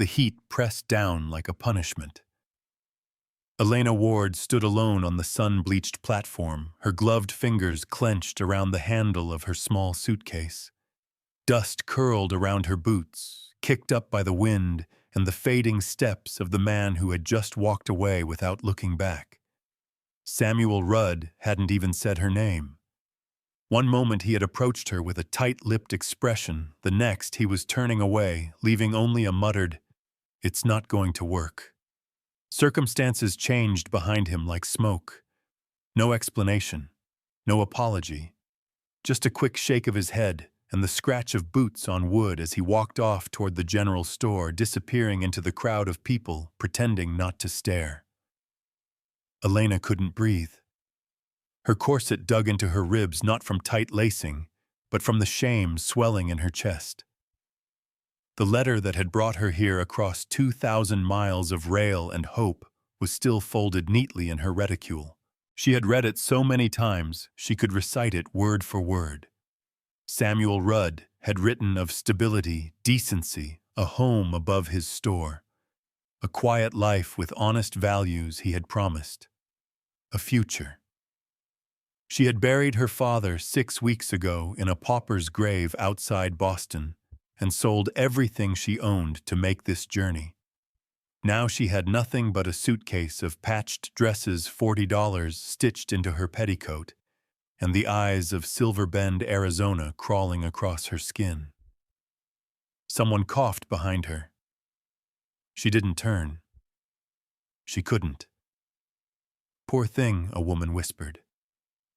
the heat pressed down like a punishment. Elena Ward stood alone on the sun-bleached platform, her gloved fingers clenched around the handle of her small suitcase. Dust curled around her boots, kicked up by the wind and the fading steps of the man who had just walked away without looking back. Samuel Rudd hadn't even said her name. One moment he had approached her with a tight-lipped expression, the next he was turning away, leaving only a muttered, "It's not going to work." Circumstances changed behind him like smoke. No explanation, no apology, just a quick shake of his head and the scratch of boots on wood as he walked off toward the general store, disappearing into the crowd of people, pretending not to stare. Elena couldn't breathe. Her corset dug into her ribs not from tight lacing, but from the shame swelling in her chest. The letter that had brought her here across 2,000 miles of rail and hope was still folded neatly in her reticule. She had read it so many times she could recite it word for word. Samuel Rudd had written of stability, decency, a home above his store, a quiet life with honest values he had promised, a future. She had buried her father 6 weeks ago in a pauper's grave outside Boston and sold everything she owned to make this journey. Now she had nothing but a suitcase of patched dresses, $40 stitched into her petticoat, and the eyes of Silver Bend, Arizona crawling across her skin. Someone coughed behind her. She didn't turn. She couldn't. "Poor thing," a woman whispered.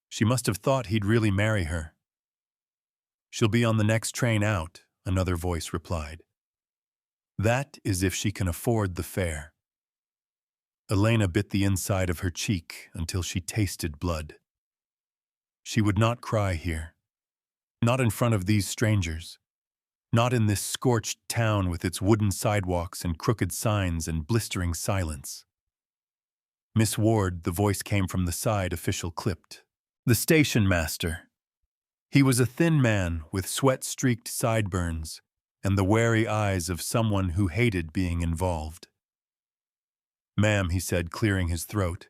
"She must have thought he'd really marry her." "She'll be on the next train out," another voice replied. "That is if she can afford the fare." Elena bit the inside of her cheek until she tasted blood. She would not cry here. Not in front of these strangers. Not in this scorched town with its wooden sidewalks and crooked signs and blistering silence. "Miss Ward," the voice came from the side official clipped. "The station master." He was a thin man with sweat-streaked sideburns and the wary eyes of someone who hated being involved. "Ma'am," he said, clearing his throat.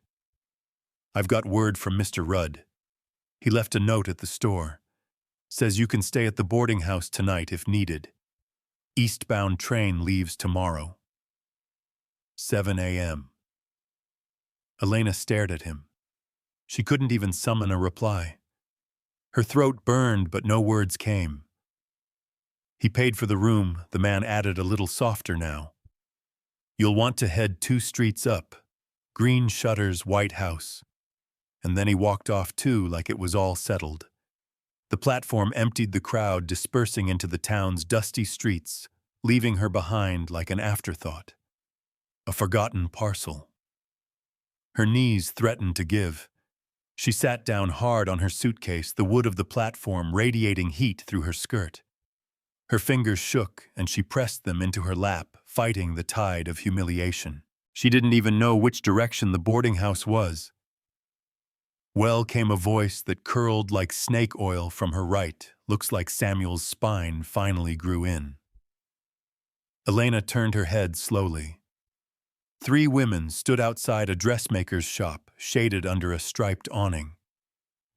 "I've got word from Mr. Rudd. He left a note at the store. Says you can stay at the boarding house tonight if needed. Eastbound train leaves tomorrow. 7 a.m. Elena stared at him. She couldn't even summon a reply. Her throat burned, but no words came. "He paid for the room," the man added a little softer now. "You'll want to head 2 streets up. Green shutters, white house." And then he walked off too, like it was all settled. The platform emptied the crowd, dispersing into the town's dusty streets, leaving her behind like an afterthought. A forgotten parcel. Her knees threatened to give. She sat down hard on her suitcase, the wood of the platform radiating heat through her skirt. Her fingers shook, and she pressed them into her lap, fighting the tide of humiliation. She didn't even know which direction the boarding house was. Well came a voice that curled like snake oil from her right. Looks like Samuel's spine finally grew in. Elena turned her head slowly. 3 women stood outside a dressmaker's shop, shaded under a striped awning.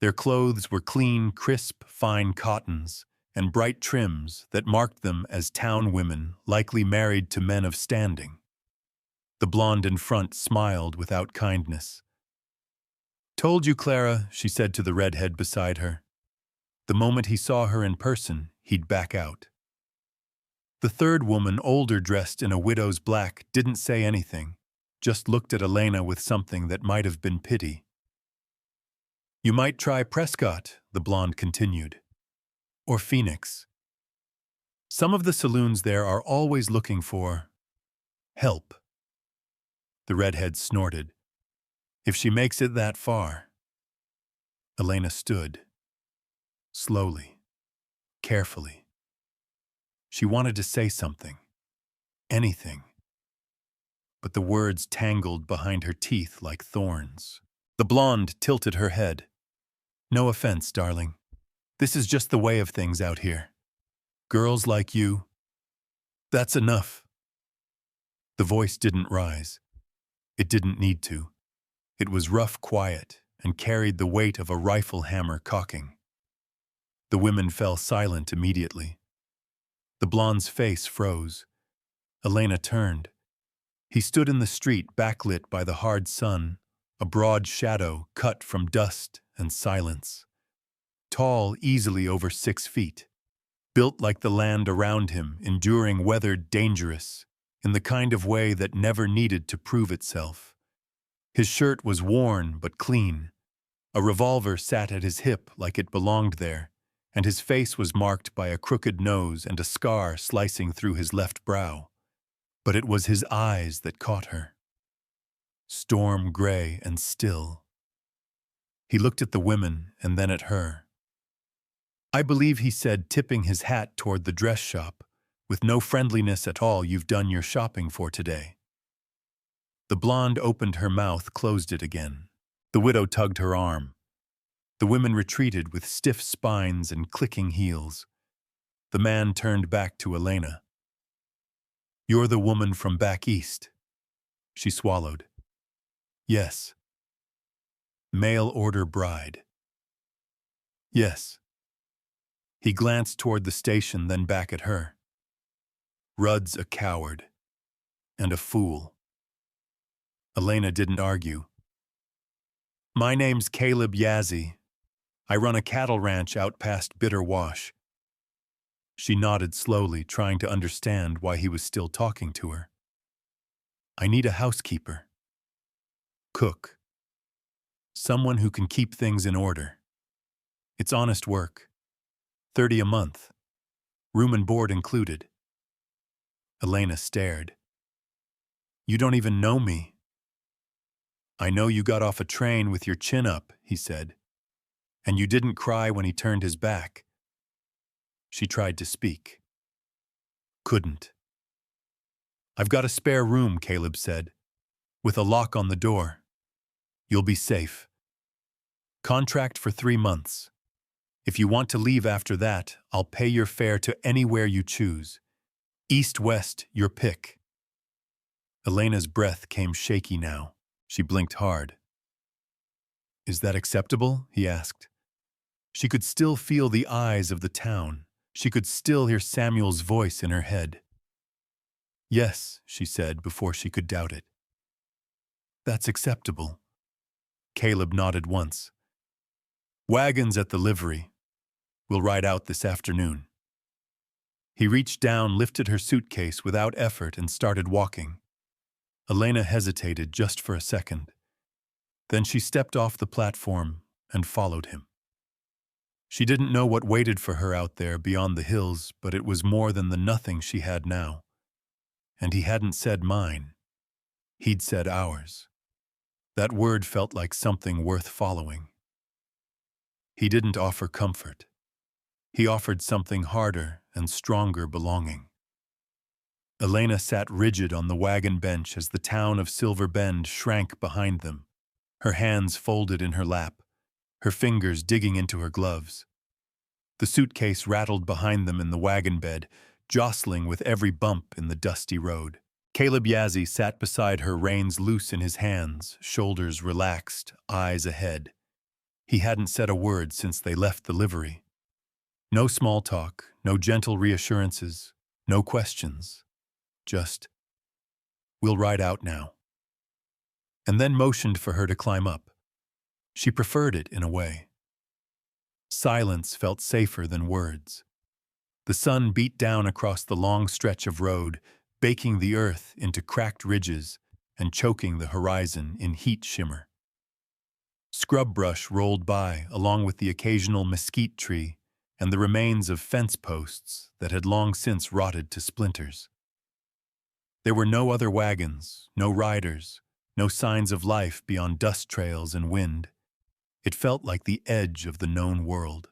Their clothes were clean, crisp, fine cottons, and bright trims that marked them as town women, likely married to men of standing. The blonde in front smiled without kindness. "Told you, Clara," she said to the redhead beside her. The moment he saw her in person, he'd back out. The third woman, older, dressed in a widow's black, didn't say anything, just looked at Elena with something that might have been pity. "You might try Prescott," the blonde continued. "Or Phoenix. Some of the saloons there are always looking for help." The redhead snorted. "If she makes it that far." Elena stood. Slowly. Carefully. She wanted to say something. Anything. But the words tangled behind her teeth like thorns. The blonde tilted her head. "No offense, darling. This is just the way of things out here. Girls like you. That's enough." The voice didn't rise. It didn't need to. It was rough quiet and carried the weight of a rifle hammer cocking. The women fell silent immediately. The blonde's face froze. Elena turned. He stood in the street backlit by the hard sun, a broad shadow cut from dust and silence. Tall, easily over 6 feet. Built like the land around him, enduring weather dangerous, in the kind of way that never needed to prove itself. His shirt was worn but clean. A revolver sat at his hip like it belonged there, and his face was marked by a crooked nose and a scar slicing through his left brow. But it was his eyes that caught her. Storm gray and still. He looked at the women and then at her. "I believe," he said, tipping his hat toward the dress shop, "with no friendliness at all, you've done your shopping for today." The blonde opened her mouth, closed it again. The widow tugged her arm. The women retreated with stiff spines and clicking heels. The man turned back to Elena. "You're the woman from back east." She swallowed. "Yes." "Mail order bride." "Yes." He glanced toward the station, then back at her. "Rudd's a coward. And a fool." Elena didn't argue. "My name's Caleb Yazzie. I run a cattle ranch out past Bitter Wash." She nodded slowly, trying to understand why he was still talking to her. "I need a housekeeper. Cook. Someone who can keep things in order. It's honest work. 30 a month. Room and board included." Elena stared. "You don't even know me." "I know you got off a train with your chin up," he said. "And you didn't cry when he turned his back." She tried to speak. Couldn't. "I've got a spare room," Caleb said, "with a lock on the door. You'll be safe. Contract for 3 months. If you want to leave after that, I'll pay your fare to anywhere you choose. East, west, your pick." Elena's breath came shaky now. She blinked hard. "Is that acceptable?" he asked. She could still feel the eyes of the town. She could still hear Samuel's voice in her head. "Yes," she said before she could doubt it. "That's acceptable." Caleb nodded once. "Wagons at the livery. We'll ride out this afternoon." He reached down, lifted her suitcase without effort, and started walking. Elena hesitated just for a second. Then she stepped off the platform and followed him. She didn't know what waited for her out there beyond the hills, but it was more than the nothing she had now. And he hadn't said mine. He'd said ours. That word felt like something worth following. He didn't offer comfort. He offered something harder and stronger belonging. Elena sat rigid on the wagon bench as the town of Silver Bend shrank behind them, her hands folded in her lap, her fingers digging into her gloves. The suitcase rattled behind them in the wagon bed, jostling with every bump in the dusty road. Caleb Yazzie sat beside her, reins loose in his hands, shoulders relaxed, eyes ahead. He hadn't said a word since they left the livery. No small talk, no gentle reassurances, no questions. Just, "We'll ride out now." And then motioned for her to climb up. She preferred it in a way. Silence felt safer than words. The sun beat down across the long stretch of road, baking the earth into cracked ridges and choking the horizon in heat shimmer. Scrub brush rolled by, along with the occasional mesquite tree and the remains of fence posts that had long since rotted to splinters. There were no other wagons, no riders, no signs of life beyond dust trails and wind. It felt like the edge of the known world.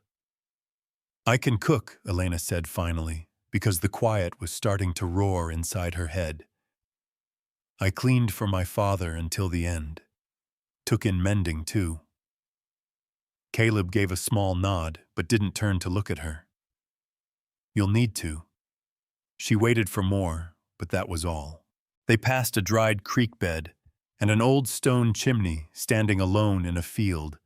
"I can cook," Elena said finally, because the quiet was starting to roar inside her head. "I cleaned for my father until the end. Took in mending, too." Caleb gave a small nod, but didn't turn to look at her. "You'll need to." She waited for more, but that was all. They passed a dried creek bed and an old stone chimney standing alone in a field.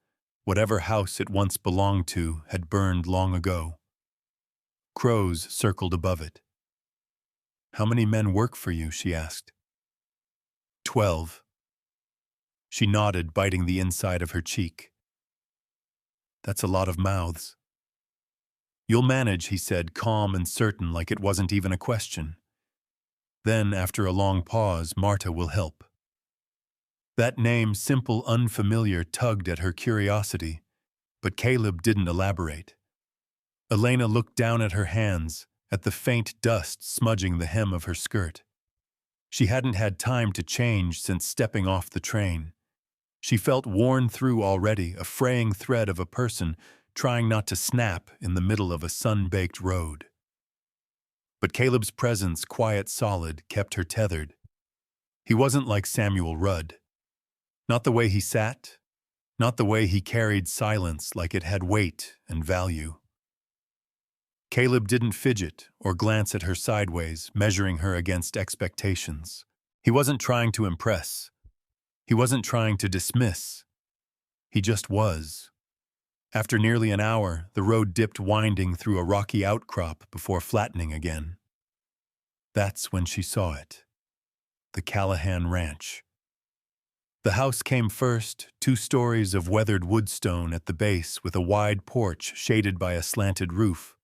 Whatever house it once belonged to had burned long ago. Crows circled above it. "How many men work for you?" she asked. 12. She nodded, biting the inside of her cheek. "That's a lot of mouths." "You'll manage," he said, calm and certain, like it wasn't even a question. Then, after a long pause, "Marta will help." That name, simple, unfamiliar, tugged at her curiosity, but Caleb didn't elaborate. Elena looked down at her hands, at the faint dust smudging the hem of her skirt. She hadn't had time to change since stepping off the train. She felt worn through already, a fraying thread of a person trying not to snap in the middle of a sun-baked road. But Caleb's presence, quiet, solid, kept her tethered. He wasn't like Samuel Rudd. Not the way he sat, not the way he carried silence like it had weight and value. Caleb didn't fidget or glance at her sideways, measuring her against expectations. He wasn't trying to impress. He wasn't trying to dismiss. He just was. After nearly an hour, the road dipped winding through a rocky outcrop before flattening again. That's when she saw it. The Callahan Ranch. The house came first, 2 stories of weathered woodstone at the base with a wide porch shaded by a slanted roof.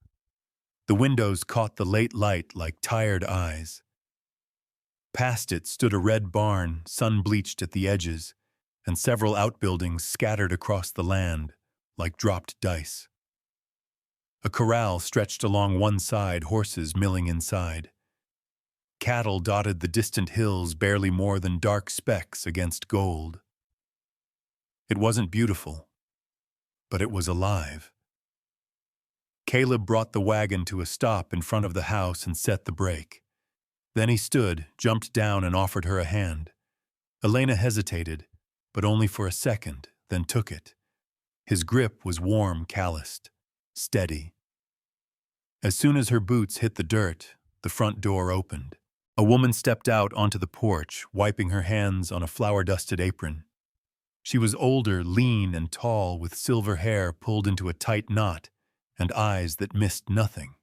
The windows caught the late light like tired eyes. Past it stood a red barn, sun-bleached at the edges, and several outbuildings scattered across the land, like dropped dice. A corral stretched along one side, horses milling inside. Cattle dotted the distant hills, barely more than dark specks against gold. It wasn't beautiful, but it was alive. Caleb brought the wagon to a stop in front of the house and set the brake. Then he stood, jumped down, and offered her a hand. Elena hesitated, but only for a second, then took it. His grip was warm, calloused, steady. As soon as her boots hit the dirt, the front door opened. A woman stepped out onto the porch, wiping her hands on a flour-dusted apron. She was older, lean, and tall, with silver hair pulled into a tight knot and eyes that missed nothing.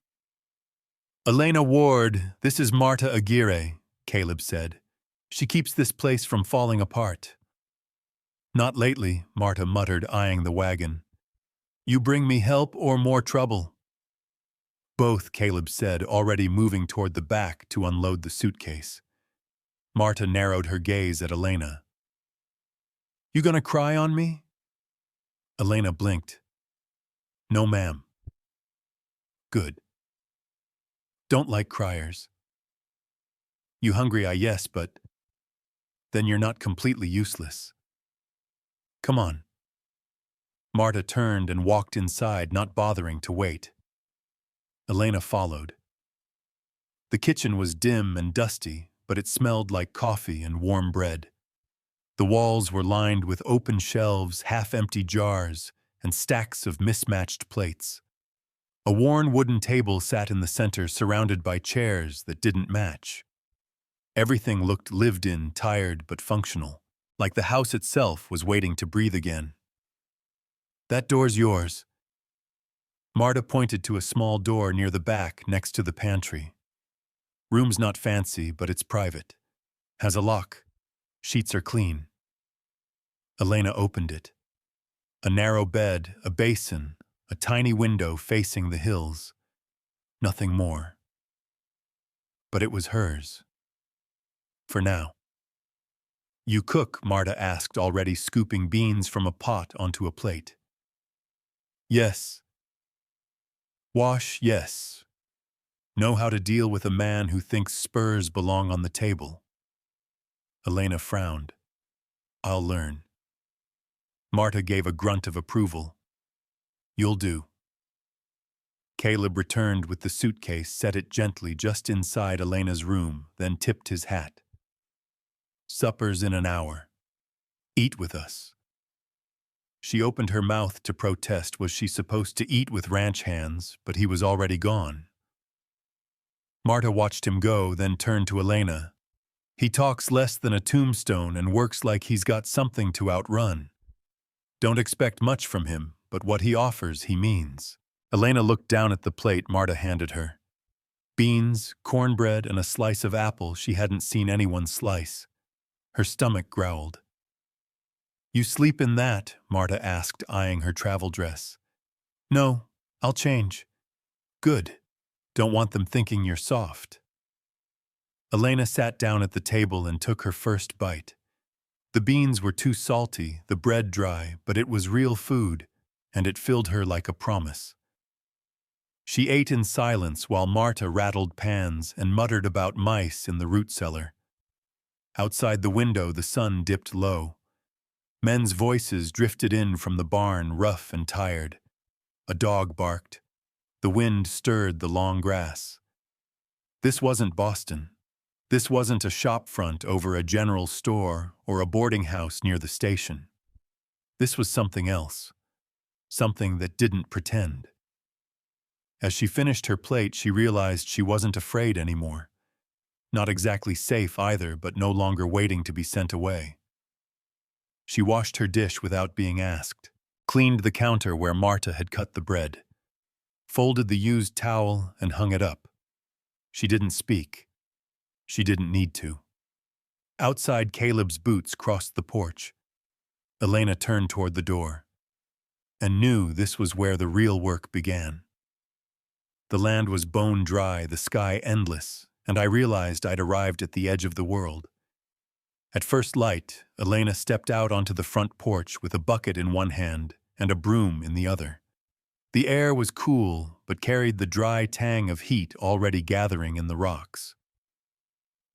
"Elena Ward, this is Marta Aguirre," Caleb said. "She keeps this place from falling apart." "Not lately," Marta muttered, eyeing the wagon. "You bring me help or more trouble?" "Both," Caleb said, already moving toward the back to unload the suitcase. Marta narrowed her gaze at Elena. "You gonna cry on me?" Elena blinked. "No, ma'am." "Good. Don't like criers." "You hungry, yes, but then you're not completely useless. Come on." Marta turned and walked inside, not bothering to wait. Elena followed. The kitchen was dim and dusty, but it smelled like coffee and warm bread. The walls were lined with open shelves, half-empty jars, and stacks of mismatched plates. A worn wooden table sat in the center, surrounded by chairs that didn't match. Everything looked lived in, tired but functional, like the house itself was waiting to breathe again. "That door's yours." Marta pointed to a small door near the back next to the pantry. "Room's not fancy, but it's private. Has a lock. Sheets are clean." Elena opened it. A narrow bed, a basin, a tiny window facing the hills. Nothing more. But it was hers. For now. "You cook?" Marta asked, already scooping beans from a pot onto a plate. "Yes." "Wash?" "Yes." "Know how to deal with a man who thinks spurs belong on the table?" Elena frowned. "I'll learn." Marta gave a grunt of approval. "You'll do." Caleb returned with the suitcase, set it gently just inside Elena's room, then tipped his hat. "Supper's in an hour. Eat with us." She opened her mouth to protest. Was she supposed to eat with ranch hands? But he was already gone. Marta watched him go, then turned to Elena. He talks less than a tombstone and works like he's got something to outrun. Don't expect much from him, but what he offers, he means. Elena looked down at the plate Marta handed her. Beans, cornbread, and a slice of apple she hadn't seen anyone slice. Her stomach growled. "You sleep in that?" Marta asked, eyeing her travel dress. "No, I'll change." "Good. Don't want them thinking you're soft." Elena sat down at the table and took her first bite. The beans were too salty, the bread dry, but it was real food, and it filled her like a promise. She ate in silence while Marta rattled pans and muttered about mice in the root cellar. Outside the window, the sun dipped low. Men's voices drifted in from the barn, rough and tired. A dog barked. The wind stirred the long grass. This wasn't Boston. This wasn't a shop front over a general store or a boarding house near the station. This was something else. Something that didn't pretend. As she finished her plate, she realized she wasn't afraid anymore. Not exactly safe either, but no longer waiting to be sent away. She washed her dish without being asked, cleaned the counter where Marta had cut the bread, folded the used towel and hung it up. She didn't speak. She didn't need to. Outside, Caleb's boots crossed the porch. Elena turned toward the door and knew this was where the real work began. The land was bone dry, the sky endless, and I realized I'd arrived at the edge of the world. At first light, Elena stepped out onto the front porch with a bucket in one hand and a broom in the other. The air was cool, but carried the dry tang of heat already gathering in the rocks.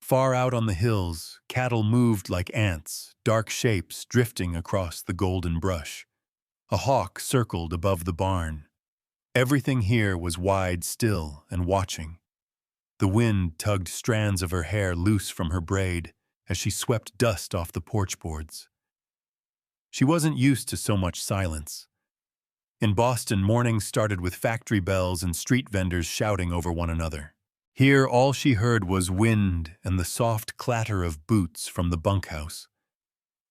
Far out on the hills, cattle moved like ants, dark shapes drifting across the golden brush. A hawk circled above the barn. Everything here was wide still and watching. The wind tugged strands of her hair loose from her braid as she swept dust off the porch boards. She wasn't used to so much silence. In Boston, mornings started with factory bells and street vendors shouting over one another. Here, all she heard was wind and the soft clatter of boots from the bunkhouse.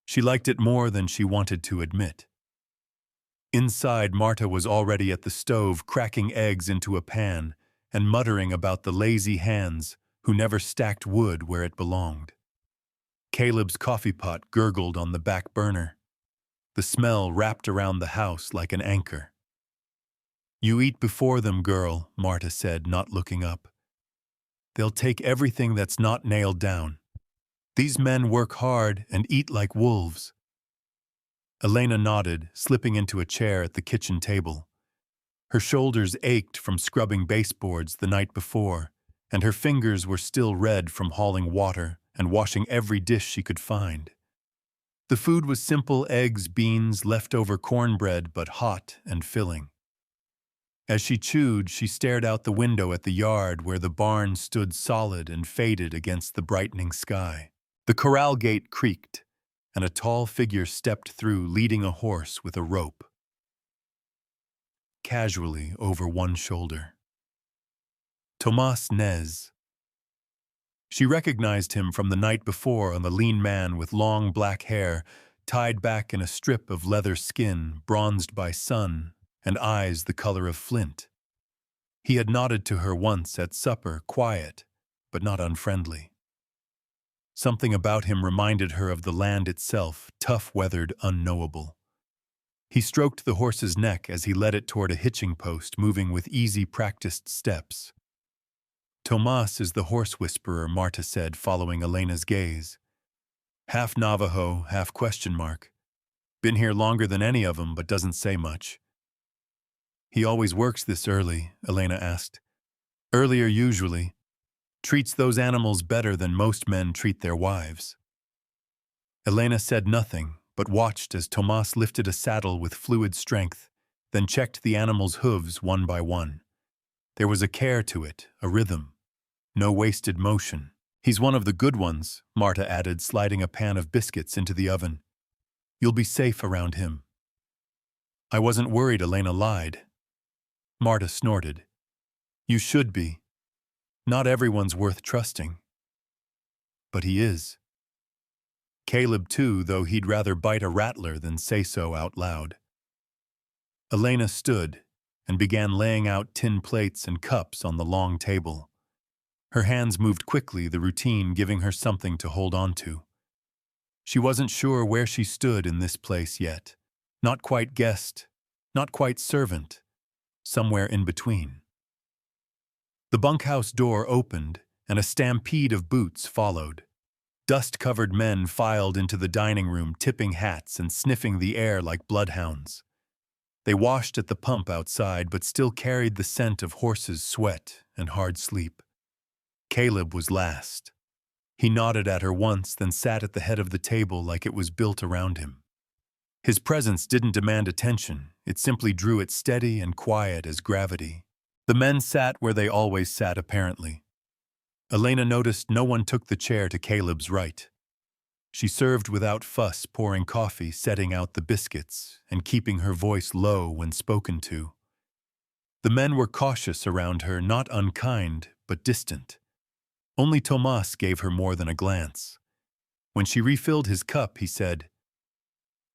She liked it more than she wanted to admit. Inside, Marta was already at the stove, cracking eggs into a pan and muttering about the lazy hands who never stacked wood where it belonged. Caleb's coffee pot gurgled on the back burner. The smell wrapped around the house like an anchor. "You eat before them, girl," Marta said, not looking up. "They'll take everything that's not nailed down. These men work hard and eat like wolves." Elena nodded, slipping into a chair at the kitchen table. Her shoulders ached from scrubbing baseboards the night before, and her fingers were still red from hauling water and washing every dish she could find. The food was simple eggs, beans, leftover cornbread, but hot and filling. As she chewed, she stared out the window at the yard where the barn stood solid and faded against the brightening sky. The corral gate creaked, and a tall figure stepped through, leading a horse with a rope. Casually over one shoulder. Tomas Nez. She recognized him from the night before on the lean man with long black hair, tied back in a strip of leather skin, bronzed by sun, and eyes the color of flint. He had nodded to her once at supper, quiet, but not unfriendly. Something about him reminded her of the land itself, tough-weathered, unknowable. He stroked the horse's neck as he led it toward a hitching post, moving with easy, practiced steps. "Tomas is the horse whisperer," Marta said, following Elena's gaze. "Half Navajo, half question mark. Been here longer than any of 'em, but doesn't say much." "He always works this early?" Elena asked. "Earlier usually. Treats those animals better than most men treat their wives." Elena said nothing, but watched as Tomas lifted a saddle with fluid strength, then checked the animal's hooves one by one. There was a care to it, a rhythm. No wasted motion. "He's one of the good ones," Marta added, sliding a pan of biscuits into the oven. "You'll be safe around him." "I wasn't worried," Elena lied. Marta snorted. "You should be. Not everyone's worth trusting." But he is. Caleb too, though he'd rather bite a rattler than say so out loud. Elena stood and began laying out tin plates and cups on the long table. Her hands moved quickly, the routine giving her something to hold on to. She wasn't sure where she stood in this place yet. Not quite guest, not quite servant, somewhere in between. The bunkhouse door opened, and a stampede of boots followed. Dust-covered men filed into the dining room, tipping hats and sniffing the air like bloodhounds. They washed at the pump outside, but still carried the scent of horses' sweat and hard sleep. Caleb was last. He nodded at her once, then sat at the head of the table like it was built around him. His presence didn't demand attention, it simply drew it steady and quiet as gravity. The men sat where they always sat, apparently. Elena noticed no one took the chair to Caleb's right. She served without fuss, pouring coffee, setting out the biscuits, and keeping her voice low when spoken to. The men were cautious around her, not unkind, but distant. Only Tomas gave her more than a glance. When she refilled his cup, he said,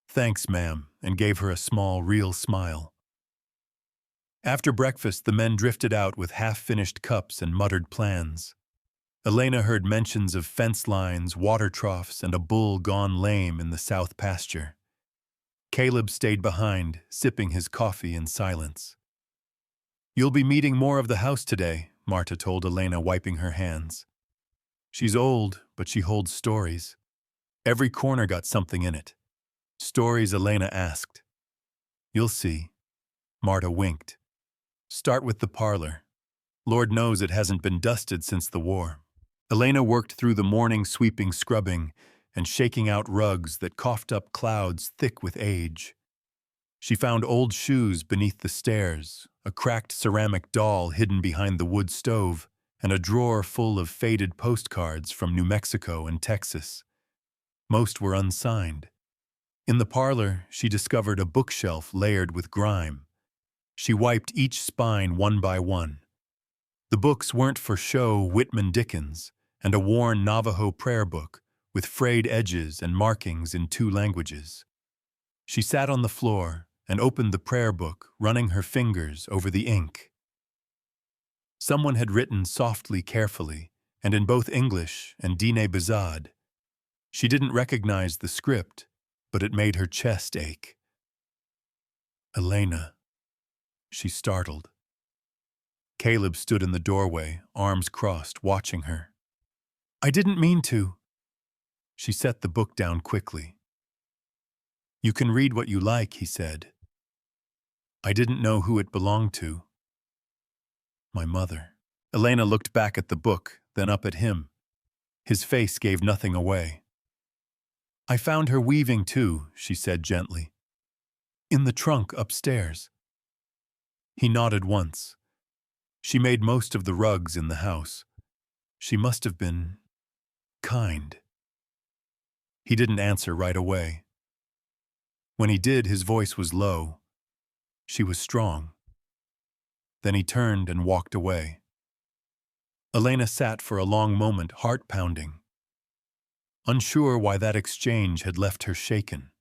"Thanks, ma'am," and gave her a small, real smile. After breakfast, the men drifted out with half-finished cups and muttered plans. Elena heard mentions of fence lines, water troughs, and a bull gone lame in the south pasture. Caleb stayed behind, sipping his coffee in silence. "You'll be meeting more of the house today," Marta told Elena, wiping her hands. "She's old, but she holds stories. Every corner got something in it." "Stories?" Elena asked. "You'll see." Marta winked. "Start with the parlor. Lord knows it hasn't been dusted since the war." Elena worked through the morning, sweeping, scrubbing, and shaking out rugs that coughed up clouds thick with age. She found old shoes beneath the stairs, a cracked ceramic doll hidden behind the wood stove, and a drawer full of faded postcards from New Mexico and Texas. Most were unsigned. In the parlor, she discovered a bookshelf layered with grime. She wiped each spine one by one. The books weren't for show. Whitman Dickens, and a worn Navajo prayer book with frayed edges and markings in 2 languages. She sat on the floor and opened the prayer book, running her fingers over the ink. Someone had written softly, carefully, and in both English and Dine Bizad. She didn't recognize the script, but it made her chest ache. "Elena," she startled. Caleb stood in the doorway, arms crossed, watching her. "I didn't mean to." She set the book down quickly. "You can read what you like," he said. "I didn't know who it belonged to." "My mother." Elena looked back at the book, then up at him. His face gave nothing away. "I found her weaving too," she said gently. "In the trunk upstairs." He nodded once. "She made most of the rugs in the house. She must have been kind." He didn't answer right away. When he did, his voice was low. "She was strong." Then he turned and walked away. Elena sat for a long moment, heart pounding, unsure why that exchange had left her shaken.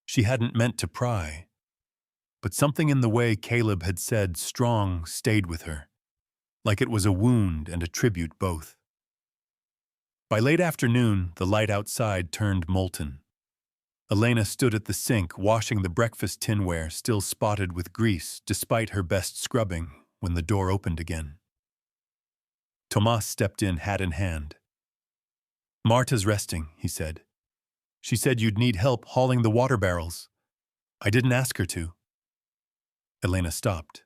She hadn't meant to pry, but something in the way Caleb had said strong stayed with her, like it was a wound and a tribute both. By late afternoon, the light outside turned molten. Elena stood at the sink, washing the breakfast tinware still spotted with grease despite her best scrubbing when the door opened again. Tomas stepped in, hat in hand. "Marta's resting," he said. "She said you'd need help hauling the water barrels. I didn't ask her to." Elena stopped.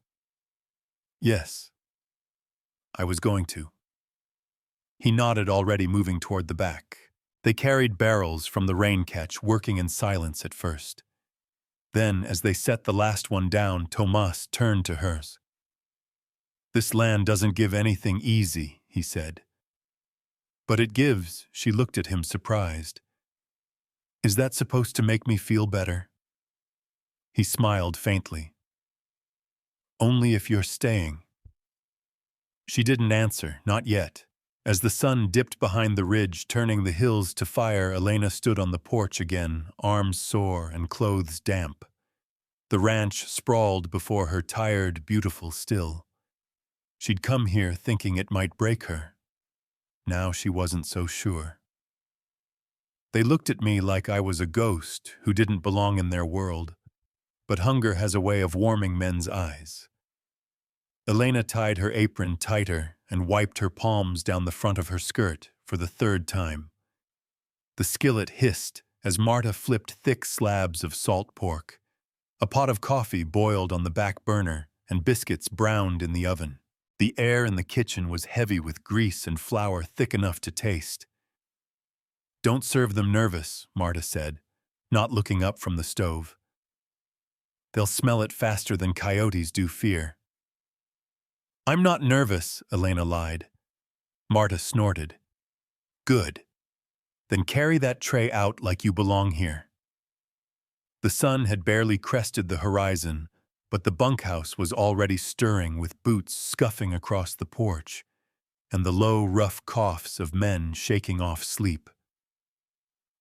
"Yes, I was going to." He nodded, already moving toward the back. They carried barrels from the rain catch, working in silence at first. Then, as they set the last one down, Tomas turned to hers. "This land doesn't give anything easy," he said. "But it gives." She looked at him, surprised. "Is that supposed to make me feel better?" He smiled faintly. "Only if you're staying." She didn't answer, not yet, As the sun dipped behind the ridge, turning the hills to fire, Elena stood on the porch again, arms sore and clothes damp. The ranch sprawled before her, tired, beautiful still. She'd come here thinking it might break her. Now she wasn't so sure. They looked at me like I was a ghost who didn't belong in their world, but hunger has a way of warming men's eyes. Elena tied her apron tighter and wiped her palms down the front of her skirt for the third time. The skillet hissed as Marta flipped thick slabs of salt pork. A pot of coffee boiled on the back burner and biscuits browned in the oven. The air in the kitchen was heavy with grease and flour thick enough to taste. "Don't serve them nervous," Marta said, not looking up from the stove. "They'll smell it faster than coyotes do fear." "I'm not nervous," Elena lied. Marta snorted. "Good. Then carry that tray out like you belong here." The sun had barely crested the horizon, but the bunkhouse was already stirring with boots scuffing across the porch and the low, rough coughs of men shaking off sleep.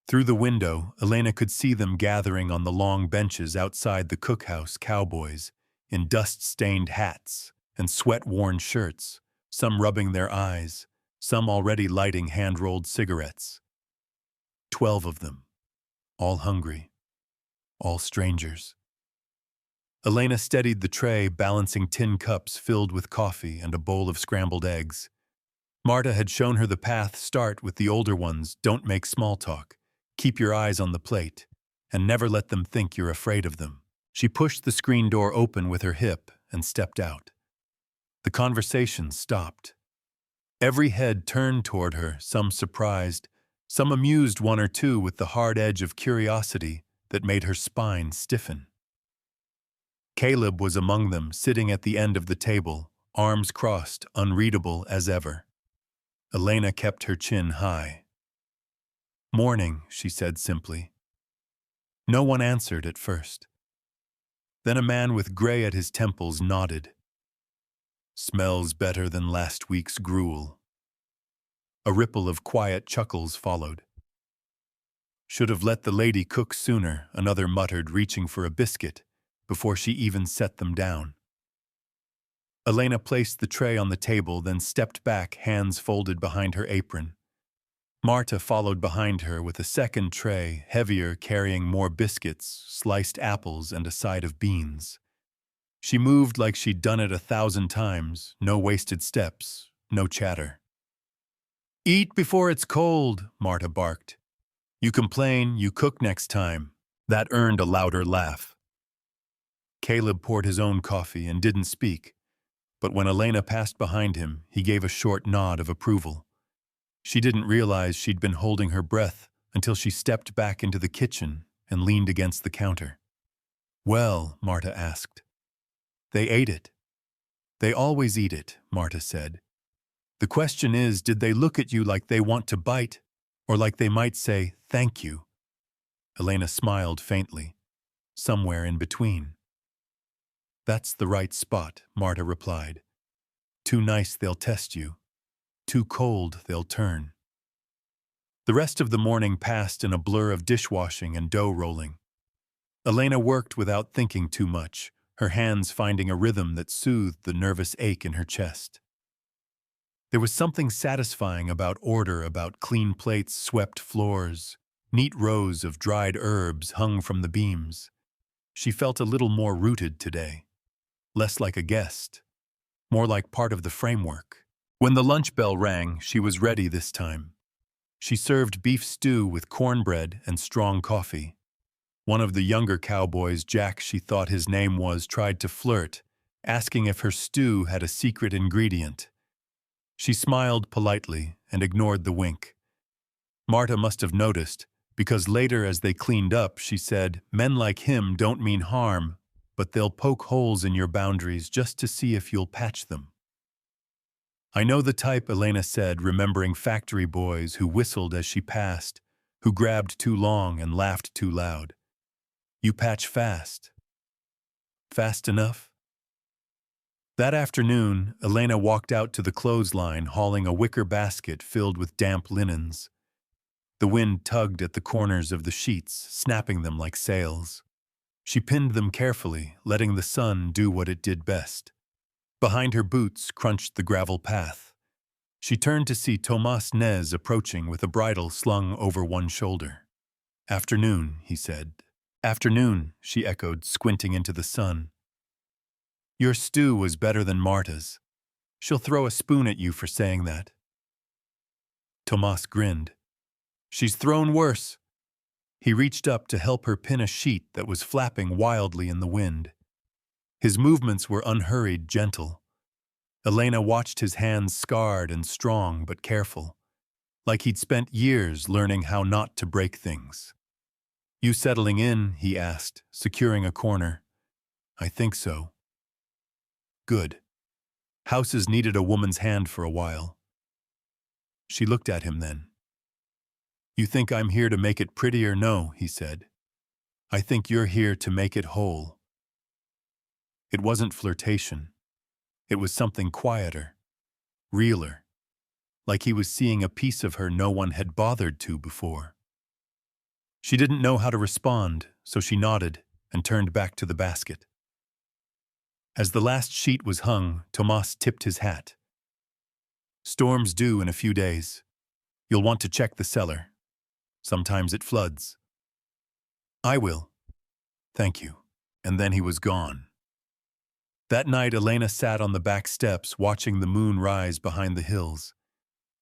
Through the window, Elena could see them gathering on the long benches outside the cookhouse, cowboys, in dust-stained hats and sweat-worn shirts, some rubbing their eyes, some already lighting hand-rolled cigarettes. 12 of them, all hungry, all strangers. Elena steadied the tray, balancing tin cups filled with coffee and a bowl of scrambled eggs. Marta had shown her the path. Start with the older ones, don't make small talk. Keep your eyes on the plate, and never let them think you're afraid of them. She pushed the screen door open with her hip and stepped out. The conversation stopped. Every head turned toward her, some surprised, some amused, one or two with the hard edge of curiosity that made her spine stiffen. Caleb was among them, sitting at the end of the table, arms crossed, unreadable as ever. Elena kept her chin high. "Morning," she said simply. No one answered at first. Then a man with gray at his temples nodded. "Smells better than last week's gruel." A ripple of quiet chuckles followed. "Should have let the lady cook sooner," another muttered, reaching for a biscuit before she even set them down. Elena placed the tray on the table, then stepped back, hands folded behind her apron. Marta followed behind her with a second tray, heavier, carrying more biscuits, sliced apples, and a side of beans. She moved like she'd done it 1,000 times, no wasted steps, no chatter. "Eat before it's cold," Marta barked. "You complain, you cook next time." That earned a louder laugh. Caleb poured his own coffee and didn't speak, but when Elena passed behind him, he gave a short nod of approval. She didn't realize she'd been holding her breath until she stepped back into the kitchen and leaned against the counter. "Well," Marta asked. "They ate it." "They always eat it," Marta said. "The question is, did they look at you like they want to bite, or like they might say, 'Thank you'?" Elena smiled faintly. "Somewhere in between." "That's the right spot," Marta replied. "Too nice, they'll test you. Too cold, they'll turn." The rest of the morning passed in a blur of dishwashing and dough rolling. Elena worked without thinking too much, her hands finding a rhythm that soothed the nervous ache in her chest. There was something satisfying about order, about clean plates, swept floors, neat rows of dried herbs hung from the beams. She felt a little more rooted today, less like a guest, more like part of the framework. When the lunch bell rang, she was ready this time. She served beef stew with cornbread and strong coffee. One of the younger cowboys, Jack, she thought his name was, tried to flirt, asking if her stew had a secret ingredient. She smiled politely and ignored the wink. Marta must have noticed, because later as they cleaned up, she said, "Men like him don't mean harm, but they'll poke holes in your boundaries just to see if you'll patch them." "I know the type," Elena said, remembering factory boys who whistled as she passed, who grabbed too long and laughed too loud. "You patch fast." "Fast enough?" That afternoon, Elena walked out to the clothesline hauling a wicker basket filled with damp linens. The wind tugged at the corners of the sheets, snapping them like sails. She pinned them carefully, letting the sun do what it did best. Behind her boots crunched the gravel path. She turned to see Tomas Nez approaching with a bridle slung over one shoulder. "Afternoon," he said. "Afternoon," she echoed, squinting into the sun. "Your stew was better than Marta's. She'll throw a spoon at you for saying that." Tomas grinned. "She's thrown worse." He reached up to help her pin a sheet that was flapping wildly in the wind. His movements were unhurried, gentle. Elena watched his hands scarred and strong but careful, like he'd spent years learning how not to break things. "You settling in?" he asked, securing a corner. "I think so." "Good. Houses needed a woman's hand for a while." She looked at him then. "You think I'm here to make it prettier? No," he said. "I think you're here to make it whole." It wasn't flirtation. It was something quieter, realer, like he was seeing a piece of her no one had bothered to before. She didn't know how to respond, so she nodded and turned back to the basket. As the last sheet was hung, Tomas tipped his hat. "Storm's due in a few days. You'll want to check the cellar. Sometimes it floods." "I will. Thank you." And then he was gone. That night, Elena sat on the back steps watching the moon rise behind the hills.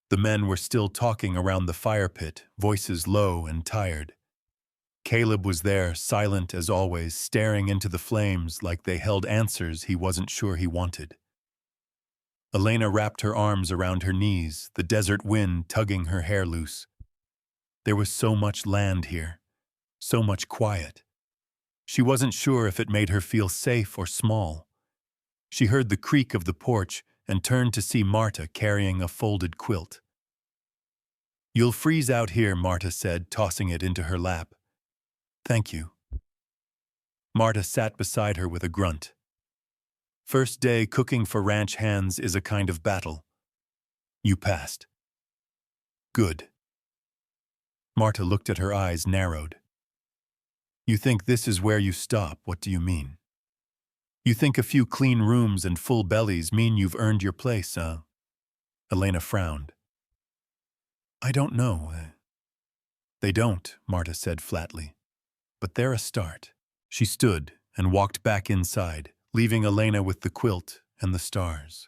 The men were still talking around the fire pit, voices low and tired. Caleb was there, silent as always, staring into the flames like they held answers he wasn't sure he wanted. Elena wrapped her arms around her knees, the desert wind tugging her hair loose. There was so much land here, so much quiet. She wasn't sure if it made her feel safe or small. She heard the creak of the porch and turned to see Marta carrying a folded quilt. "You'll freeze out here," Marta said, tossing it into her lap. "Thank you." Marta sat beside her with a grunt. "First day cooking for ranch hands is a kind of battle. You passed." "Good." Marta looked at her eyes, narrowed. "You think this is where you stop? What do you mean? You think a few clean rooms and full bellies mean you've earned your place, huh?" Elena frowned. "I don't know." "They don't," Marta said flatly. "But they're a start." She stood and walked back inside, leaving Elena with the quilt and the stars.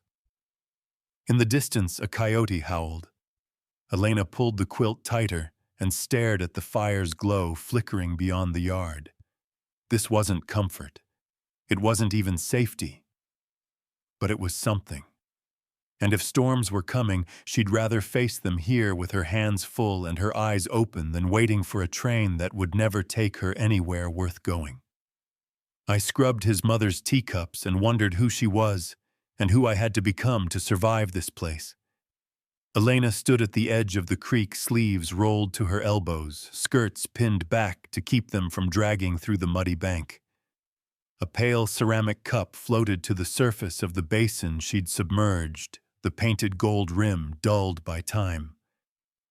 In the distance, a coyote howled. Elena pulled the quilt tighter and stared at the fire's glow flickering beyond the yard. This wasn't comfort. It wasn't even safety. But it was something. And if storms were coming, she'd rather face them here with her hands full and her eyes open than waiting for a train that would never take her anywhere worth going. I scrubbed his mother's teacups and wondered who she was and who I had to become to survive this place. Elena stood at the edge of the creek, sleeves rolled to her elbows, skirts pinned back to keep them from dragging through the muddy bank. A pale ceramic cup floated to the surface of the basin she'd submerged, the painted gold rim dulled by time.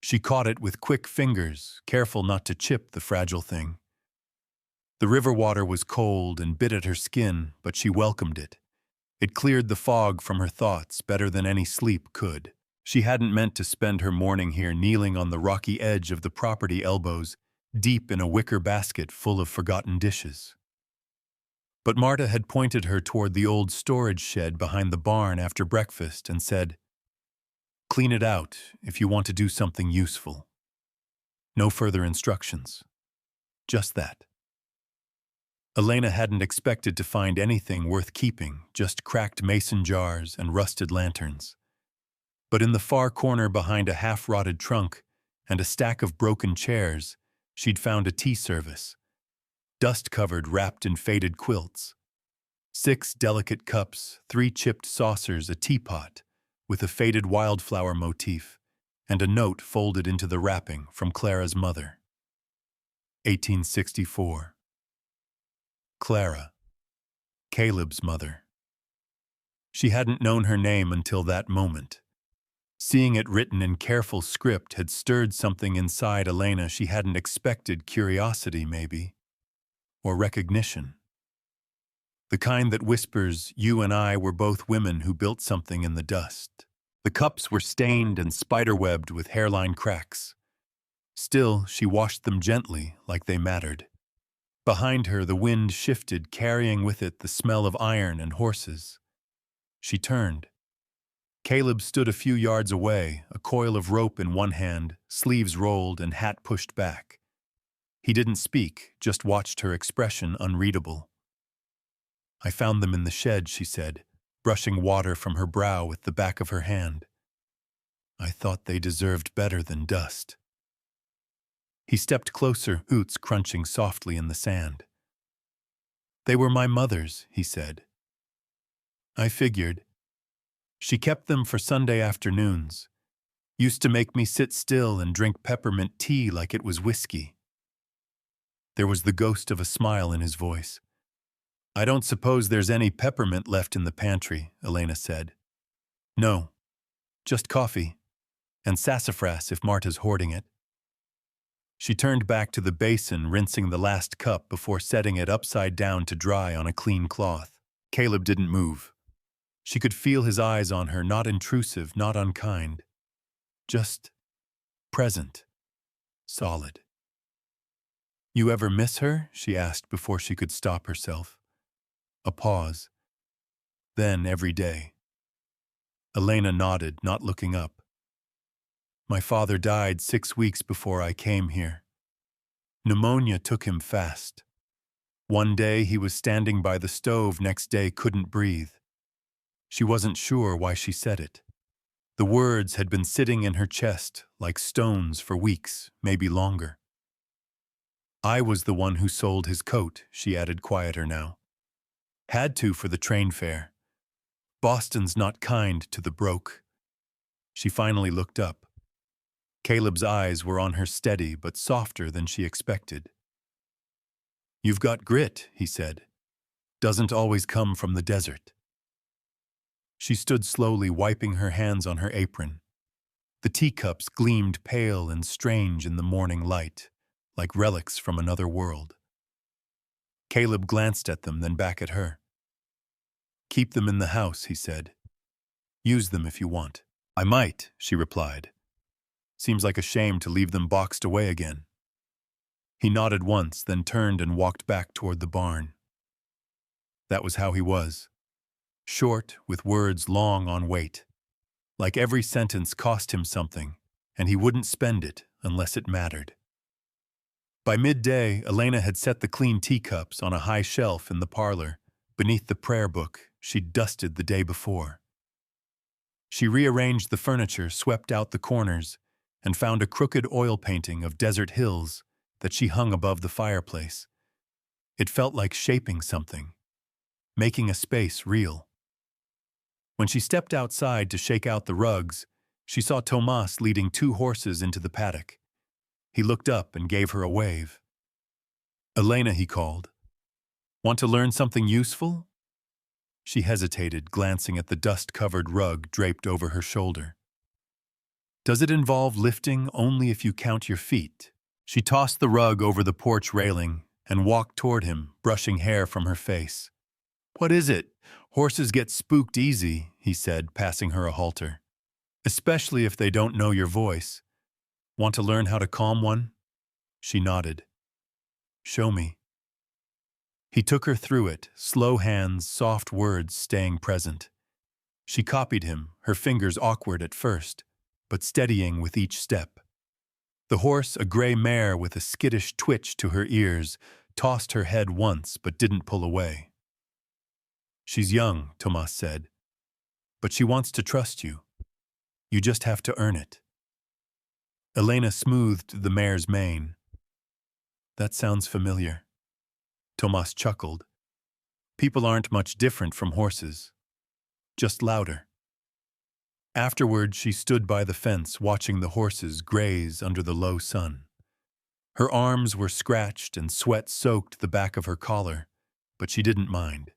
She caught it with quick fingers, careful not to chip the fragile thing. The river water was cold and bit at her skin, but she welcomed it. It cleared the fog from her thoughts better than any sleep could. She hadn't meant to spend her morning here kneeling on the rocky edge of the property, elbows deep in a wicker basket full of forgotten dishes. But Marta had pointed her toward the old storage shed behind the barn after breakfast and said, "Clean it out if you want to do something useful." No further instructions. Just that. Elena hadn't expected to find anything worth keeping, just cracked mason jars and rusted lanterns. But in the far corner behind a half-rotted trunk and a stack of broken chairs, she'd found a tea service. Dust-covered, wrapped in faded quilts. 6 delicate cups, 3 chipped saucers, a teapot with a faded wildflower motif, and a note folded into the wrapping from Clara's mother. 1864. Clara, Caleb's mother. She hadn't known her name until that moment. Seeing it written in careful script had stirred something inside Elena she hadn't expected. Curiosity, maybe, or recognition. The kind that whispers, "You and I were both women who built something in the dust." The cups were stained and spiderwebbed with hairline cracks. Still, she washed them gently, like they mattered. Behind her, the wind shifted, carrying with it the smell of iron and horses. She turned. Caleb stood a few yards away, a coil of rope in one hand, sleeves rolled and hat pushed back. He didn't speak, just watched her expression, unreadable. "I found them in the shed," she said, brushing water from her brow with the back of her hand. "I thought they deserved better than dust." He stepped closer, boots crunching softly in the sand. "They were my mother's," he said. "I figured. She kept them for Sunday afternoons. Used to make me sit still and drink peppermint tea like it was whiskey." There was the ghost of a smile in his voice. "I don't suppose there's any peppermint left in the pantry," Elena said. "No, just coffee, and sassafras if Marta's hoarding it." She turned back to the basin, rinsing the last cup before setting it upside down to dry on a clean cloth. Caleb didn't move. She could feel his eyes on her, not intrusive, not unkind. Just present. Solid. "You ever miss her?" she asked before she could stop herself. A pause. "Then every day." Elena nodded, not looking up. "My father died 6 weeks before I came here. Pneumonia took him fast. One day he was standing by the stove, next day couldn't breathe." She wasn't sure why she said it. The words had been sitting in her chest like stones for weeks, maybe longer. "I was the one who sold his coat," she added, quieter now. "Had to for the train fare. Boston's not kind to the broke." She finally looked up. Caleb's eyes were on her, steady but softer than she expected. "You've got grit," he said. "Doesn't always come from the desert." She stood slowly, wiping her hands on her apron. The teacups gleamed pale and strange in the morning light, like relics from another world. Caleb glanced at them, then back at her. "Keep them in the house," he said. "Use them if you want." "I might," she replied. "Seems like a shame to leave them boxed away again." He nodded once, then turned and walked back toward the barn. That was how he was. Short, with words long on weight. Like every sentence cost him something, and he wouldn't spend it unless it mattered. By midday, Elena had set the clean teacups on a high shelf in the parlor, beneath the prayer book she'd dusted the day before. She rearranged the furniture, swept out the corners, and found a crooked oil painting of desert hills that she hung above the fireplace. It felt like shaping something, making a space real. When she stepped outside to shake out the rugs, she saw Tomas leading 2 horses into the paddock. He looked up and gave her a wave. "Elena," he called. "Want to learn something useful?" She hesitated, glancing at the dust-covered rug draped over her shoulder. "Does it involve lifting only if you count your feet?" She tossed the rug over the porch railing and walked toward him, brushing hair from her face. "What is it? Horses get spooked easy," he said, passing her a halter. "Especially if they don't know your voice. Want to learn how to calm one?" She nodded. "Show me." He took her through it, slow hands, soft words staying present. She copied him, her fingers awkward at first, but steadying with each step. The horse, a gray mare with a skittish twitch to her ears, tossed her head once but didn't pull away. "She's young," Tomas said, "but she wants to trust you. You just have to earn it." Elena smoothed the mare's mane. "That sounds familiar." Tomas chuckled. "People aren't much different from horses. Just louder." Afterward, she stood by the fence watching the horses graze under the low sun. Her arms were scratched and sweat soaked the back of her collar, but she didn't mind.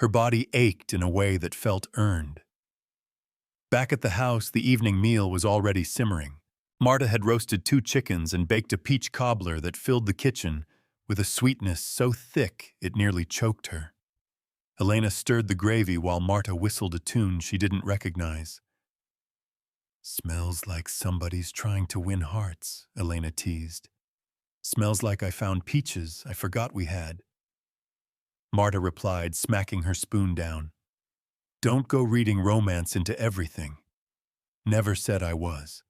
Her body ached in a way that felt earned. Back at the house, the evening meal was already simmering. Marta had roasted 2 chickens and baked a peach cobbler that filled the kitchen with a sweetness so thick it nearly choked her. Elena stirred the gravy while Marta whistled a tune she didn't recognize. "Smells like somebody's trying to win hearts," Elena teased. "Smells like I found peaches I forgot we had." Marta replied, smacking her spoon down. "Don't go reading romance into everything. Never said I was."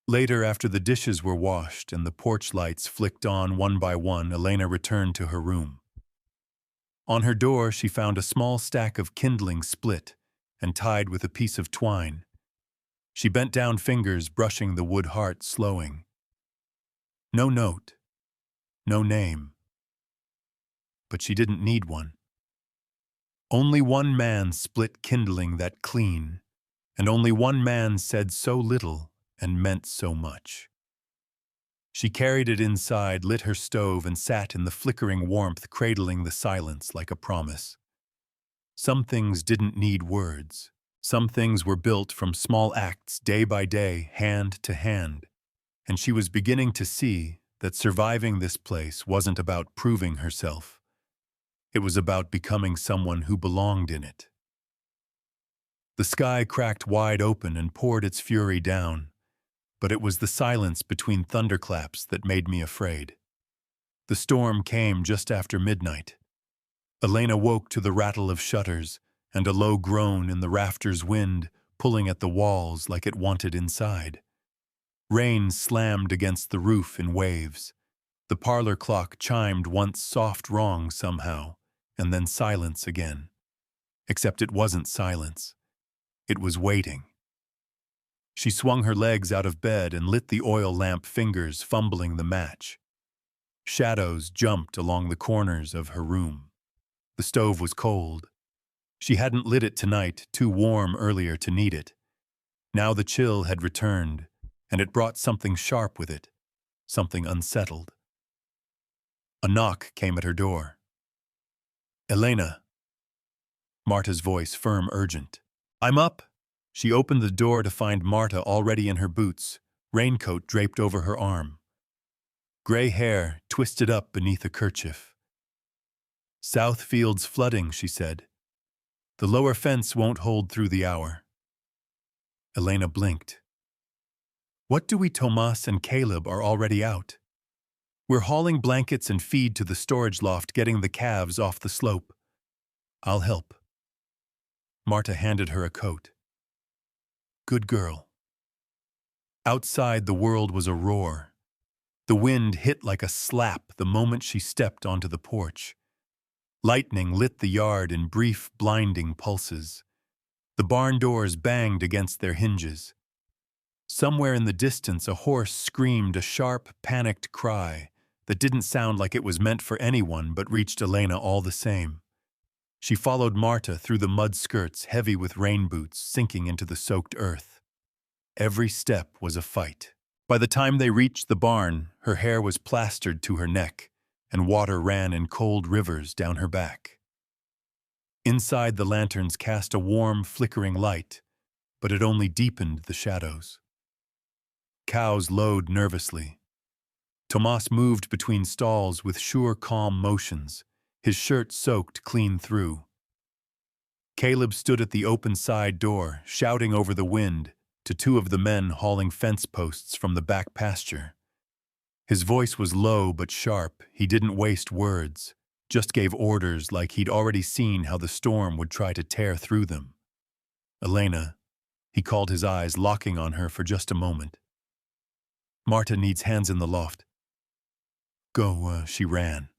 Later, after the dishes were washed and the porch lights flicked on one by one, Elena returned to her room. On her door, she found a small stack of kindling split and tied with a piece of twine. She bent down fingers, brushing the wood heart, slowing. No note, no name. But she didn't need one. Only one man split kindling that clean, and only one man said so little and meant so much. She carried it inside, lit her stove, and sat in the flickering warmth, cradling the silence like a promise. Some things didn't need words. Some things were built from small acts, day by day, hand to hand. And she was beginning to see that surviving this place wasn't about proving herself. It was about becoming someone who belonged in it. The sky cracked wide open and poured its fury down, but it was the silence between thunderclaps that made me afraid. The storm came just after midnight. Elena woke to the rattle of shutters and a low groan in the rafters' wind pulling at the walls like it wanted inside. Rain slammed against the roof in waves. The parlor clock chimed once soft wrong somehow, and then silence again. Except it wasn't silence. It was waiting. She swung her legs out of bed and lit the oil lamp, fingers fumbling the match. Shadows jumped along the corners of her room. The stove was cold. She hadn't lit it tonight, too warm earlier to need it. Now the chill had returned, and it brought something sharp with it, something unsettled. A knock came at her door. "Elena." Marta's voice, firm, urgent. "I'm up." She opened the door to find Marta already in her boots, raincoat draped over her arm. Gray hair twisted up beneath a kerchief. "Southfield's flooding," she said. "The lower fence won't hold through the hour." Elena blinked. "What do we, Tomas and Caleb are already out. We're hauling blankets and feed to the storage loft, getting the calves off the slope. I'll help." Marta handed her a coat. "Good girl." Outside, the world was a roar. The wind hit like a slap the moment she stepped onto the porch. Lightning lit the yard in brief, blinding pulses. The barn doors banged against their hinges. Somewhere in the distance, a horse screamed a sharp, panicked cry that didn't sound like it was meant for anyone but reached Elena all the same. She followed Marta through the mud skirts, heavy with rain boots, sinking into the soaked earth. Every step was a fight. By the time they reached the barn, her hair was plastered to her neck, and water ran in cold rivers down her back. Inside, the lanterns cast a warm, flickering light, but it only deepened the shadows. Cows lowed nervously. Tomas moved between stalls with sure, calm motions, his shirt soaked clean through. Caleb stood at the open side door, shouting over the wind to 2 of the men hauling fence posts from the back pasture. His voice was low but sharp. He didn't waste words, just gave orders like he'd already seen how the storm would try to tear through them. "Elena," he called, his eyes locking on her for just a moment. "Marta needs hands in the loft." "Go," she ran.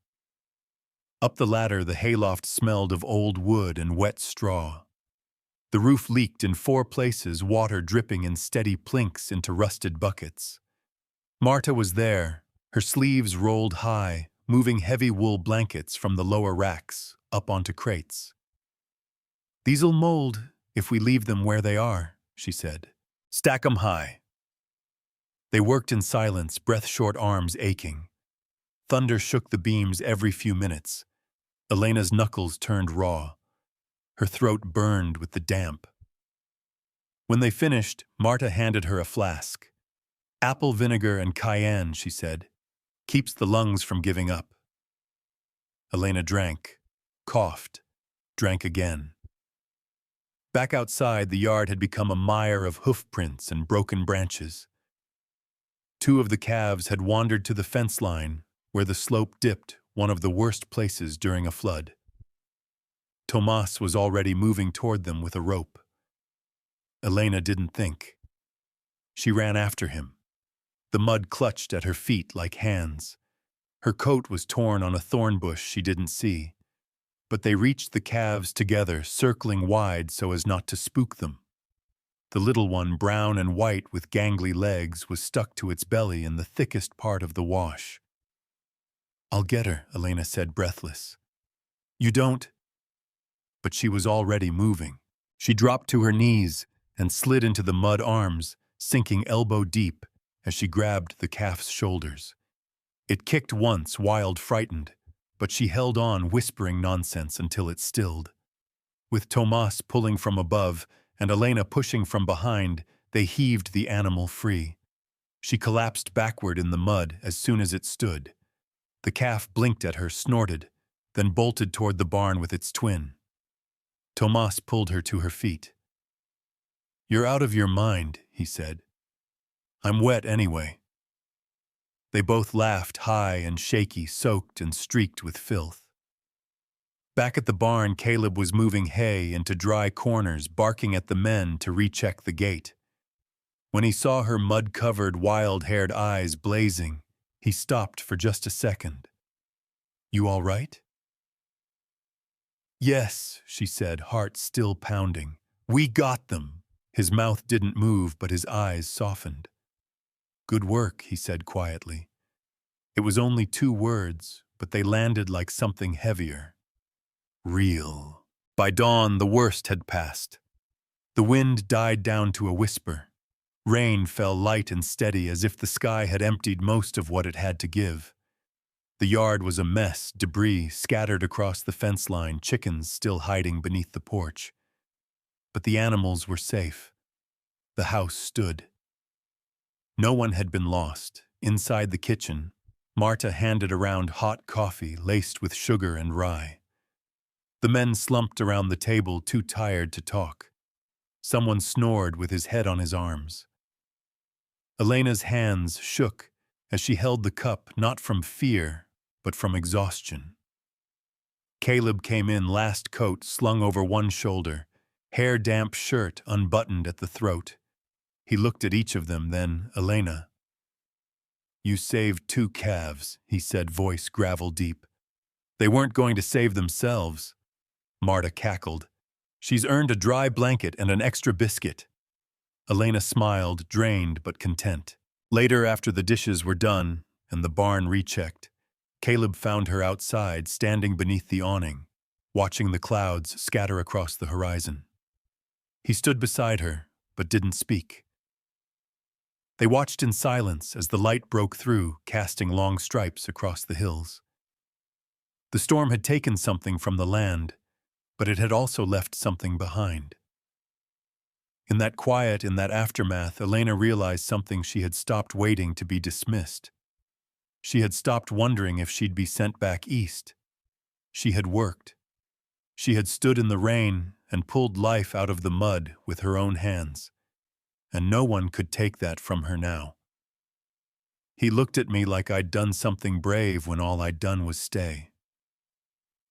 Up the ladder, the hayloft smelled of old wood and wet straw. The roof leaked in 4 places, water dripping in steady plinks into rusted buckets. Marta was there, her sleeves rolled high, moving heavy wool blankets from the lower racks up onto crates. "These'll mold if we leave them where they are," she said. "Stack 'em high." They worked in silence, breath-short arms aching. Thunder shook the beams every few minutes. Elena's knuckles turned raw. Her throat burned with the damp. When they finished, Marta handed her a flask. Apple vinegar and cayenne, she said. Keeps the lungs from giving up. Elena drank, coughed, drank again. Back outside, the yard had become a mire of hoof prints and broken branches. Two of the calves had wandered to the fence line, where the slope dipped, one of the worst places during a flood. Tomas was already moving toward them with a rope. Elena didn't think. She ran after him. The mud clutched at her feet like hands. Her coat was torn on a thorn bush she didn't see. But they reached the calves together, circling wide so as not to spook them. The little one, brown and white with gangly legs, was stuck to its belly in the thickest part of the wash. "I'll get her," Elena said, breathless. "You don't—" But she was already moving. She dropped to her knees and slid into the mud arms, sinking elbow deep as she grabbed the calf's shoulders. It kicked once, wild, frightened, but she held on, whispering nonsense until it stilled. With Tomas pulling from above and Elena pushing from behind, they heaved the animal free. She collapsed backward in the mud as soon as it stood. The calf blinked at her, snorted, then bolted toward the barn with its twin. Tomas pulled her to her feet. "You're out of your mind," he said. "I'm wet anyway." They both laughed, high and shaky, soaked and streaked with filth. Back at the barn, Caleb was moving hay into dry corners, barking at the men to recheck the gate. When he saw her mud-covered, wild-haired eyes blazing, he stopped for just a second. "You all right?" "Yes," she said, heart still pounding. "We got them." His mouth didn't move, but his eyes softened. "Good work," he said quietly. It was only 2 words, but they landed like something heavier. Real. By dawn, the worst had passed. The wind died down to a whisper. Rain fell light and steady, as if the sky had emptied most of what it had to give. The yard was a mess, debris scattered across the fence line, chickens still hiding beneath the porch. But the animals were safe. The house stood. No one had been lost. Inside the kitchen, Marta handed around hot coffee laced with sugar and rye. The men slumped around the table, too tired to talk. Someone snored with his head on his arms. Elena's hands shook as she held the cup, not from fear, but from exhaustion. Caleb came in, last coat slung over one shoulder, hair-damp shirt unbuttoned at the throat. He looked at each of them, then Elena. "You saved 2 calves," he said, voice gravel deep. "They weren't going to save themselves." Marta cackled. "She's earned a dry blanket and an extra biscuit." Elena smiled, drained but content. Later, after the dishes were done and the barn rechecked, Caleb found her outside, standing beneath the awning, watching the clouds scatter across the horizon. He stood beside her, but didn't speak. They watched in silence as the light broke through, casting long stripes across the hills. The storm had taken something from the land, but it had also left something behind. In that quiet, in that aftermath, Elena realized something she had stopped waiting to be dismissed. She had stopped wondering if she'd be sent back east. She had worked. She had stood in the rain and pulled life out of the mud with her own hands. And no one could take that from her now. He looked at me like I'd done something brave when all I'd done was stay.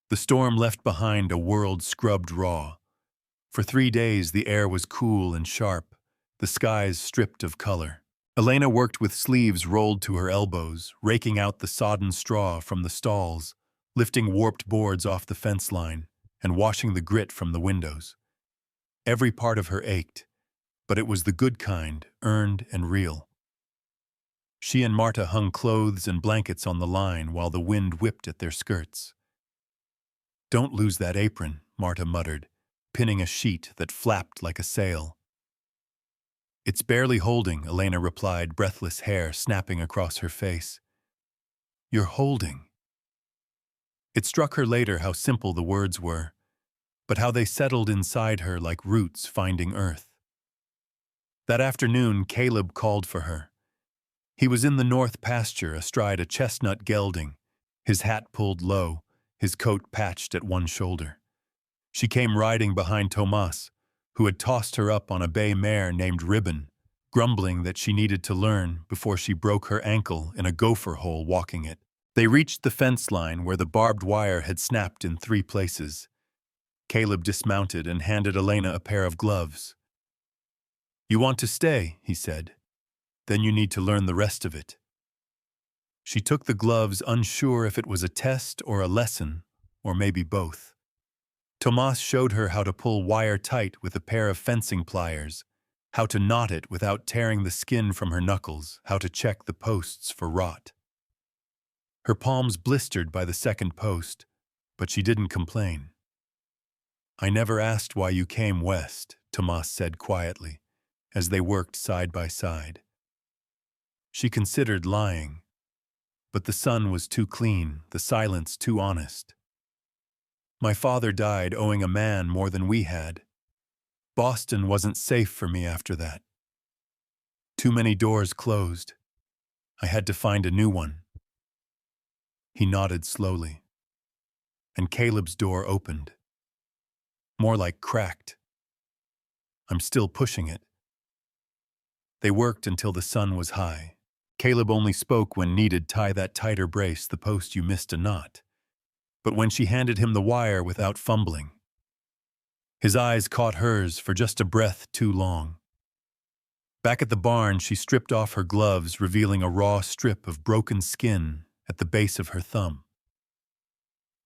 The storm left behind a world scrubbed raw. For 3 days the air was cool and sharp, the skies stripped of color. Elena worked with sleeves rolled to her elbows, raking out the sodden straw from the stalls, lifting warped boards off the fence line, and washing the grit from the windows. Every part of her ached, but it was the good kind, earned and real. She and Marta hung clothes and blankets on the line while the wind whipped at their skirts. "Don't lose that apron," Marta muttered, pinning a sheet that flapped like a sail. "It's barely holding," Elena replied, breathless hair snapping across her face. "You're holding." It struck her later how simple the words were, but how they settled inside her like roots finding earth. That afternoon, Caleb called for her. He was in the north pasture astride a chestnut gelding, his hat pulled low, his coat patched at one shoulder. She came riding behind Tomas, who had tossed her up on a bay mare named Ribbon, grumbling that she needed to learn before she broke her ankle in a gopher hole walking it. They reached the fence line where the barbed wire had snapped in 3 places. Caleb dismounted and handed Elena a pair of gloves. "You want to stay," he said. "Then you need to learn the rest of it." She took the gloves, unsure if it was a test or a lesson, or maybe both. Tomas showed her how to pull wire tight with a pair of fencing pliers, how to knot it without tearing the skin from her knuckles, how to check the posts for rot. Her palms blistered by the second post, but she didn't complain. "I never asked why you came west," Tomas said quietly, as they worked side by side. She considered lying, but the sun was too clean, the silence too honest. "My father died owing a man more than we had. Boston wasn't safe for me after that. Too many doors closed. I had to find a new one." He nodded slowly, and Caleb's door opened. More like cracked. "I'm still pushing it." They worked until the sun was high. Caleb only spoke when needed. "Tie that tighter, brace the post, you missed a knot." But when she handed him the wire without fumbling, his eyes caught hers for just a breath too long. Back at the barn, she stripped off her gloves, revealing a raw strip of broken skin at the base of her thumb.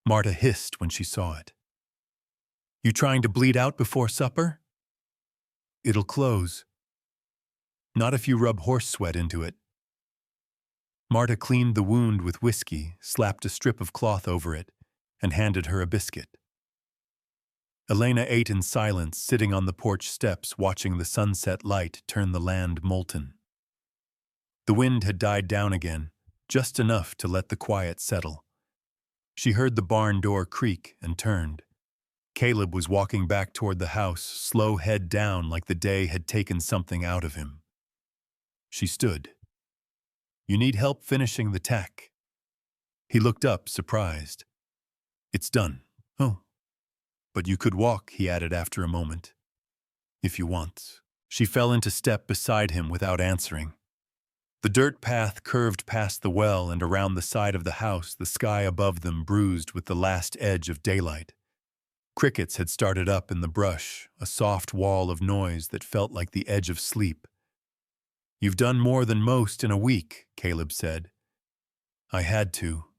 Marta hissed when she saw it. "You trying to bleed out before supper?" "It'll close." "Not if you rub horse sweat into it." Marta cleaned the wound with whiskey, slapped a strip of cloth over it, and handed her a biscuit. Elena ate in silence, sitting on the porch steps, watching the sunset light turn the land molten. The wind had died down again, just enough to let the quiet settle. She heard the barn door creak and turned. Caleb was walking back toward the house, slow head down like the day had taken something out of him. She stood. "You need help finishing the tack." He looked up, surprised. "It's done." "Oh. But you could walk," he added after a moment. "If you want." She fell into step beside him without answering. The dirt path curved past the well and around the side of the house, the sky above them bruised with the last edge of daylight. Crickets had started up in the brush, a soft wall of noise that felt like the edge of sleep. "You've done more than most in a week," Caleb said. "I had to.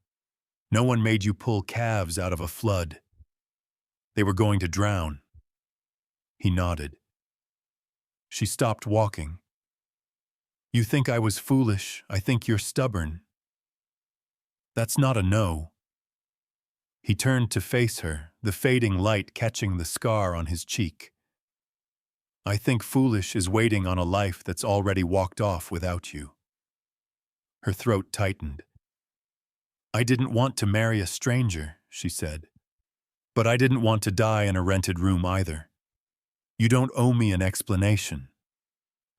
No one made you pull calves out of a flood. They were going to drown." He nodded. She stopped walking. "You think I was foolish. I think you're stubborn." "That's not a no." He turned to face her, the fading light catching the scar on his cheek. "I think foolish is waiting on a life that's already walked off without you." Her throat tightened. "I didn't want to marry a stranger," she said. "But I didn't want to die in a rented room either. You don't owe me an explanation.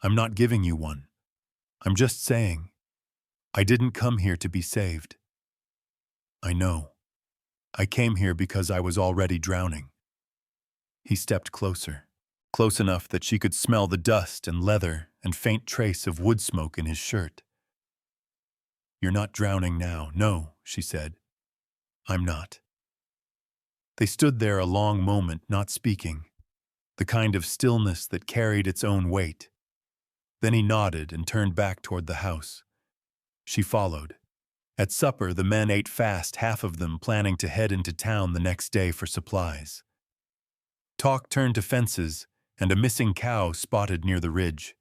I'm not giving you one. I'm just saying, I didn't come here to be saved." "I know. I came here because I was already drowning." He stepped closer, close enough that she could smell the dust and leather and faint trace of wood smoke in his shirt. "You're not drowning now." "No," she said. "I'm not." They stood there a long moment, not speaking, the kind of stillness that carried its own weight. Then he nodded and turned back toward the house. She followed. At supper, the men ate fast, half of them planning to head into town the next day for supplies. Talk turned to fences and a missing cow spotted near the ridge.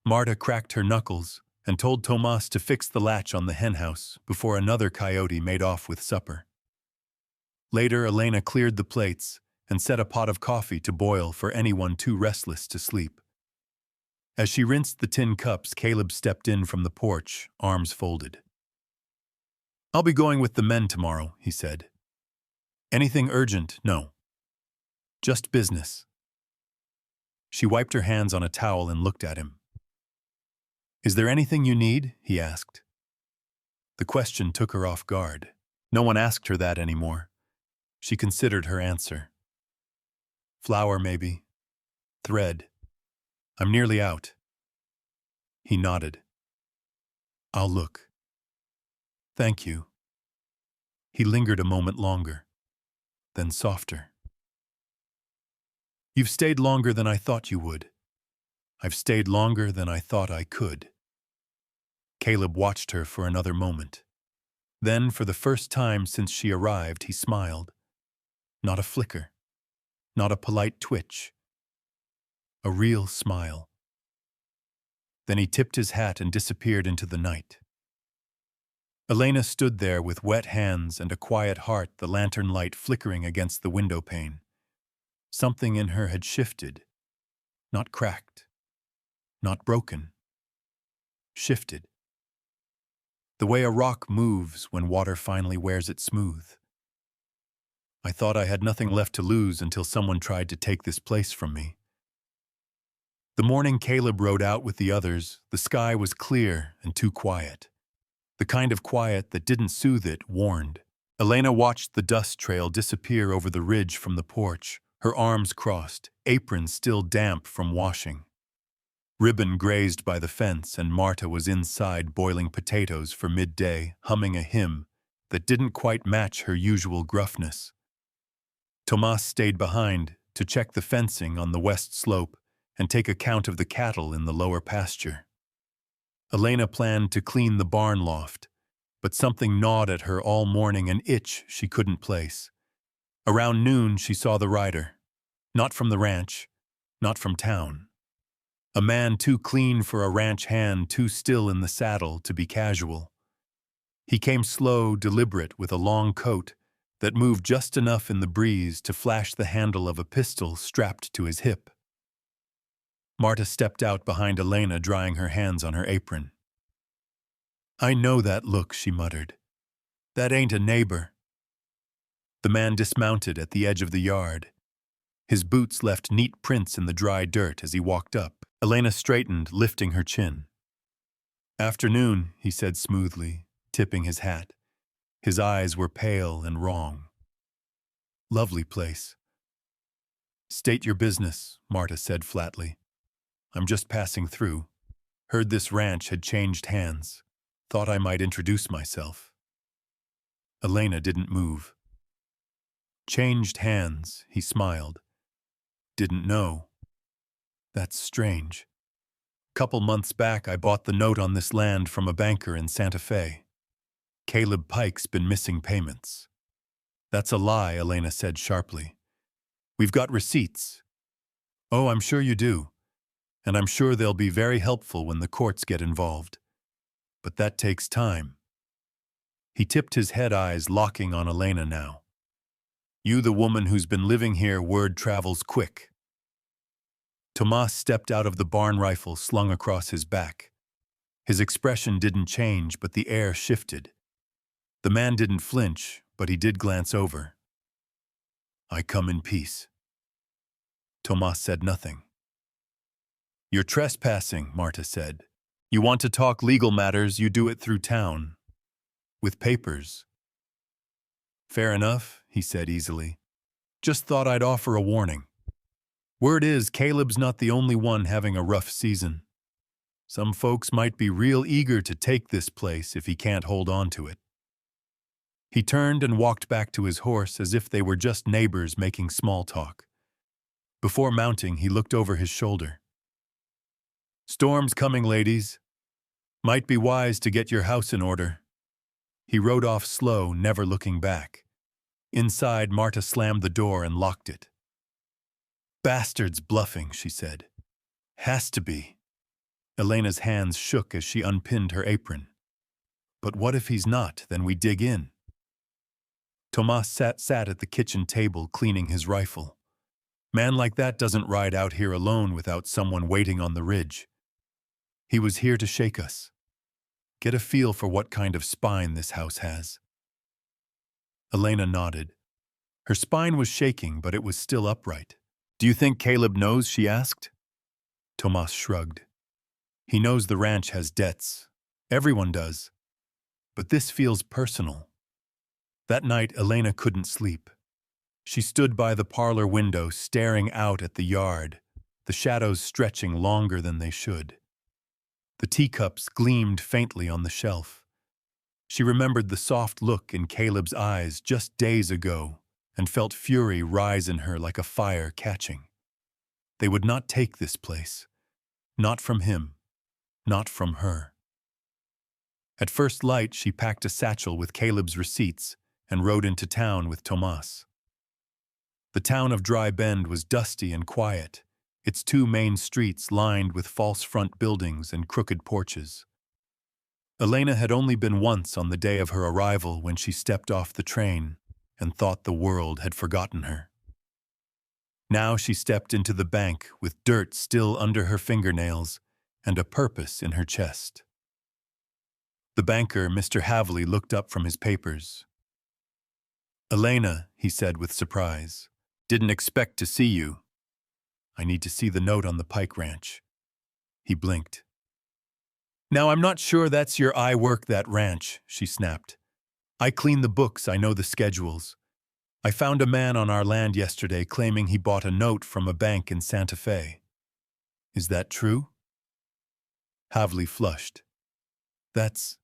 Marta cracked her knuckles and told Tomas to fix the latch on the henhouse before another coyote made off with supper. Later, Elena cleared the plates and set a pot of coffee to boil for anyone too restless to sleep. As she rinsed the tin cups, Caleb stepped in from the porch, arms folded. I'll be going with the men tomorrow, he said. Anything urgent? No. Just business. She wiped her hands on a towel and looked at him. Is there anything you need? He asked. The question took her off guard. No one asked her that anymore. She considered her answer. Flour, maybe. Thread. I'm nearly out. He nodded. I'll look. Thank you. He lingered a moment longer, then softer. You've stayed longer than I thought you would. I've stayed longer than I thought I could. Caleb watched her for another moment. Then, for the first time since she arrived, he smiled. Not a flicker. Not a polite twitch. A real smile. Then he tipped his hat and disappeared into the night. Elena stood there with wet hands and a quiet heart, the lantern light flickering against the window pane. Something in her had shifted. Not cracked. Not broken. Shifted. The way a rock moves when water finally wears it smooth. I thought I had nothing left to lose until someone tried to take this place from me. The morning Caleb rode out with the others, the sky was clear and too quiet. The kind of quiet that didn't soothe it, warned. Elena watched the dust trail disappear over the ridge from the porch, her arms crossed, apron still damp from washing. Ribbon grazed by the fence, and Marta was inside boiling potatoes for midday, humming a hymn that didn't quite match her usual gruffness. Tomas stayed behind to check the fencing on the west slope and take account of the cattle in the lower pasture. Elena planned to clean the barn loft, but something gnawed at her all morning, an itch she couldn't place. Around noon she saw the rider. Not from the ranch, not from town. A man too clean for a ranch hand, too still in the saddle to be casual. He came slow, deliberate, with a long coat that moved just enough in the breeze to flash the handle of a pistol strapped to his hip. Marta stepped out behind Elena, drying her hands on her apron. I know that look, she muttered. That ain't a neighbor. The man dismounted at the edge of the yard. His boots left neat prints in the dry dirt as he walked up. Elena straightened, lifting her chin. Afternoon, he said smoothly, tipping his hat. His eyes were pale and wrong. Lovely place. State your business, Marta said flatly. I'm just passing through. Heard this ranch had changed hands. Thought I might introduce myself. Elena didn't move. Changed hands, he smiled. Didn't know. That's strange. Couple months back, I bought the note on this land from a banker in Santa Fe. Caleb Pike's been missing payments. That's a lie, Elena said sharply. We've got receipts. Oh, I'm sure you do. And I'm sure they'll be very helpful when the courts get involved. But that takes time. He tipped his head, eyes locking on Elena now. You, the woman who's been living here, word travels quick. Tomas stepped out of the barn rifle slung across his back. His expression didn't change, but the air shifted. The man didn't flinch, but he did glance over. I come in peace. Tomas said nothing. You're trespassing, Marta said. You want to talk legal matters, you do it through town. With papers. Fair enough, he said easily. Just thought I'd offer a warning. Word is, Caleb's not the only one having a rough season. Some folks might be real eager to take this place if he can't hold on to it. He turned and walked back to his horse as if they were just neighbors making small talk. Before mounting, he looked over his shoulder. Storm's coming, ladies. Might be wise to get your house in order. He rode off slow, never looking back. Inside, Marta slammed the door and locked it. Bastards bluffing, she said. Has to be. Elena's hands shook as she unpinned her apron. But what if he's not? Then we dig in. Tomas sat at the kitchen table cleaning his rifle. Man like that doesn't ride out here alone without someone waiting on the ridge. He was here to shake us. Get a feel for what kind of spine this house has. Elena nodded. Her spine was shaking, but it was still upright. Do you think Caleb knows? She asked. Tomas shrugged. He knows the ranch has debts. Everyone does. But this feels personal. That night, Elena couldn't sleep. She stood by the parlor window, staring out at the yard, the shadows stretching longer than they should. The teacups gleamed faintly on the shelf. She remembered the soft look in Caleb's eyes just days ago and felt fury rise in her like a fire catching. They would not take this place. Not from him. Not from her. At first light, she packed a satchel with Caleb's receipts and rode into town with Tomas. The town of Dry Bend was dusty and quiet, its two main streets lined with false front buildings and crooked porches. Elena had only been once on the day of her arrival when she stepped off the train and thought the world had forgotten her. Now she stepped into the bank with dirt still under her fingernails and a purpose in her chest. The banker, Mr. Havley, looked up from his papers. "Elena," he said with surprise, "didn't expect to see you. I need to see the note on the Pike Ranch." He blinked. "Now, I'm not sure that's your I work that ranch," she snapped. "I clean the books, I know the schedules. I found a man on our land yesterday claiming he bought a note from a bank in Santa Fe. Is that true?" Havley flushed. "That's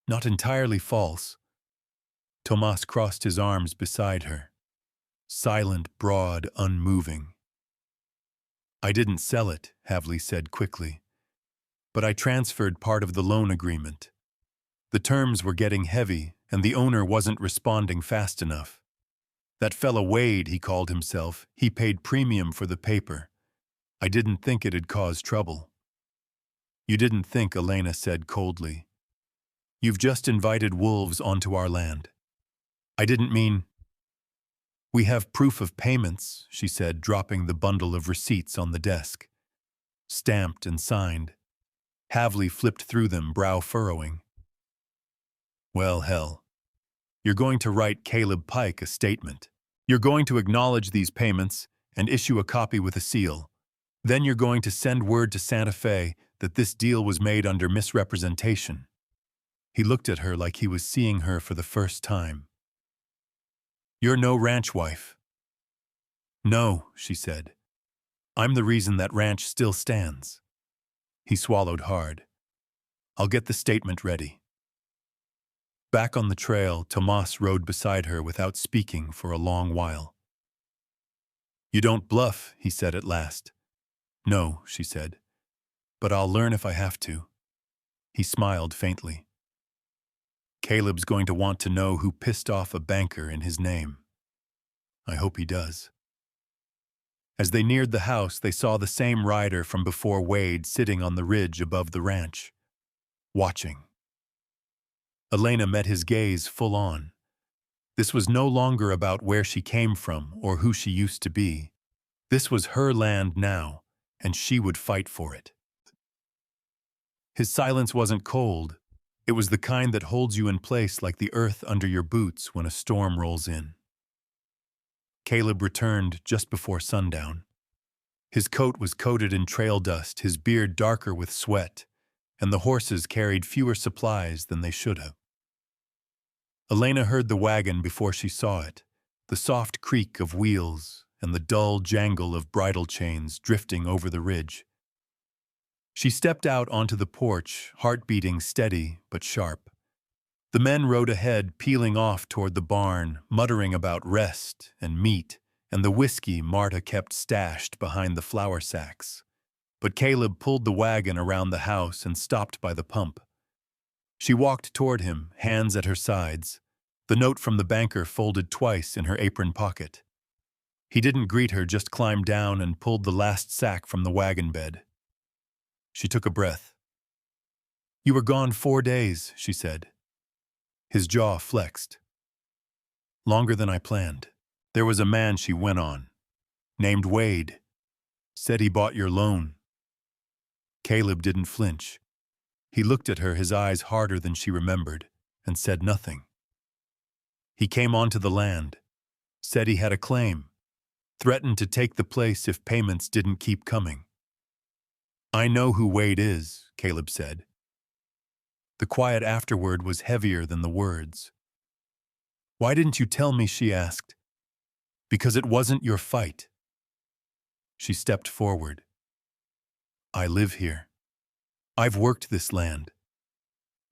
not entirely false." Tomas crossed his arms beside her. Silent, broad, unmoving. "I didn't sell it," Havley said quickly. "But I transferred part of the loan agreement. The terms were getting heavy, and the owner wasn't responding fast enough. That fella Wade, he called himself, he paid premium for the paper. I didn't think it'd cause trouble." "You didn't think," Elena said coldly. "You've just invited wolves onto our land." "I didn't mean—" "We have proof of payments," she said, dropping the bundle of receipts on the desk. Stamped and signed. Havley flipped through them, brow furrowing. "Well, hell. You're going to write Caleb Pike a statement. You're going to acknowledge these payments and issue a copy with a seal. Then you're going to send word to Santa Fe that this deal was made under misrepresentation." He looked at her like he was seeing her for the first time. "You're no ranch wife." "No," she said. "I'm the reason that ranch still stands." He swallowed hard. "I'll get the statement ready." Back on the trail, Tomas rode beside her without speaking for a long while. "You don't bluff," he said at last. "No," she said. "But I'll learn if I have to." He smiled faintly. "Caleb's going to want to know who pissed off a banker in his name. I hope he does." As they neared the house, they saw the same rider from before Wade sitting on the ridge above the ranch, watching. Elena met his gaze full on. This was no longer about where she came from or who she used to be. This was her land now, and she would fight for it. His silence wasn't cold. It was the kind that holds you in place like the earth under your boots when a storm rolls in. Caleb returned just before sundown. His coat was coated in trail dust, his beard darker with sweat, and the horses carried fewer supplies than they should have. Elena heard the wagon before she saw it, the soft creak of wheels and the dull jangle of bridle chains drifting over the ridge. She stepped out onto the porch, heart beating steady but sharp. The men rode ahead, peeling off toward the barn, muttering about rest and meat and the whiskey Marta kept stashed behind the flour sacks. But Caleb pulled the wagon around the house and stopped by the pump. She walked toward him, hands at her sides, the note from the banker folded twice in her apron pocket. He didn't greet her, just climbed down and pulled the last sack from the wagon bed. She took a breath. "You were gone 4 days," she said. His jaw flexed. "Longer than I planned. There was a man," she went on, "named Wade. Said he bought your loan." Caleb didn't flinch. He looked at her, his eyes harder than she remembered, and said nothing. He came onto the land, said he had a claim, threatened to take the place if payments didn't keep coming. "I know who Wade is," Caleb said. The quiet afterward was heavier than the words. "Why didn't you tell me?" she asked. "Because it wasn't your fight." She stepped forward. "I live here. I've worked this land.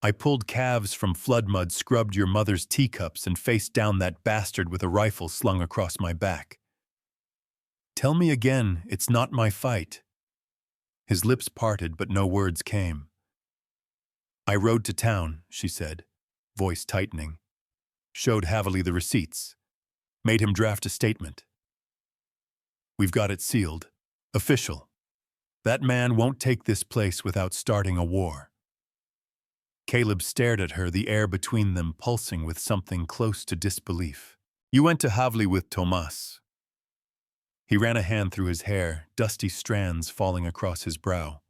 I pulled calves from flood mud, scrubbed your mother's teacups, and faced down that bastard with a rifle slung across my back. Tell me again, it's not my fight." His lips parted, but no words came. "I rode to town," she said, voice tightening. "Showed Havili the receipts. Made him draft a statement. We've got it sealed. Official. That man won't take this place without starting a war." Caleb stared at her, the air between them pulsing with something close to disbelief. "You went to Havli with Tomas." He ran a hand through his hair, dusty strands falling across his brow.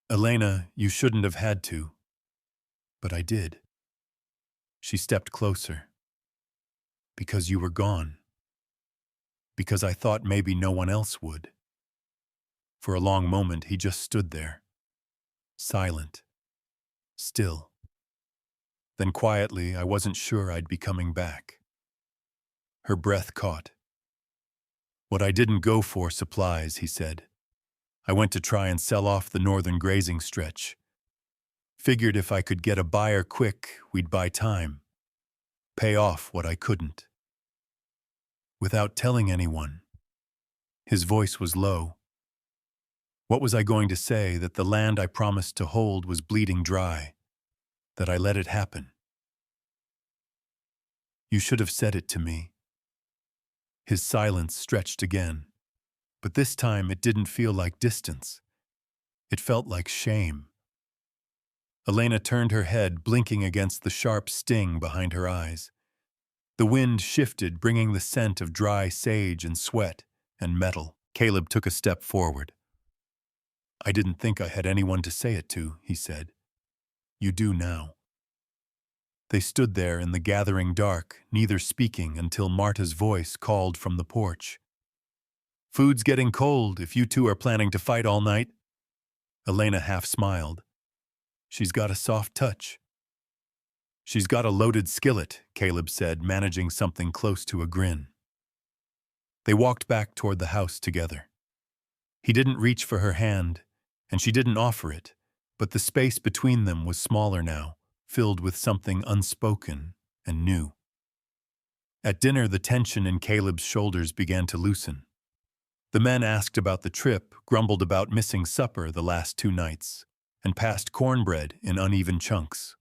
"Elena, you shouldn't have had to. But I did." She stepped closer. "Because you were gone. Because I thought maybe no one else would." For a long moment he just stood there, silent, still. Then quietly, "I wasn't sure I'd be coming back." Her breath caught. "What I didn't go for supplies," he said. "I went to try and sell off the northern grazing stretch. Figured if I could get a buyer quick, we'd buy time. Pay off what I couldn't. Without telling anyone." His voice was low. "What was I going to say? That the land I promised to hold was bleeding dry? That I let it happen? You should have said it to me." His silence stretched again, but this time it didn't feel like distance. It felt like shame. Elena turned her head, blinking against the sharp sting behind her eyes. The wind shifted, bringing the scent of dry sage and sweat and metal. Caleb took a step forward. "I didn't think I had anyone to say it to," he said. "You do now." They stood there in the gathering dark, neither speaking until Marta's voice called from the porch. "Food's getting cold if you two are planning to fight all night." Elena half smiled. "She's got a soft touch." "She's got a loaded skillet," Caleb said, managing something close to a grin. They walked back toward the house together. He didn't reach for her hand, and she didn't offer it, but the space between them was smaller now, filled with something unspoken and new. At dinner, the tension in Caleb's shoulders began to loosen. The men asked about the trip, grumbled about missing supper the last 2 nights, and passed cornbread in uneven chunks.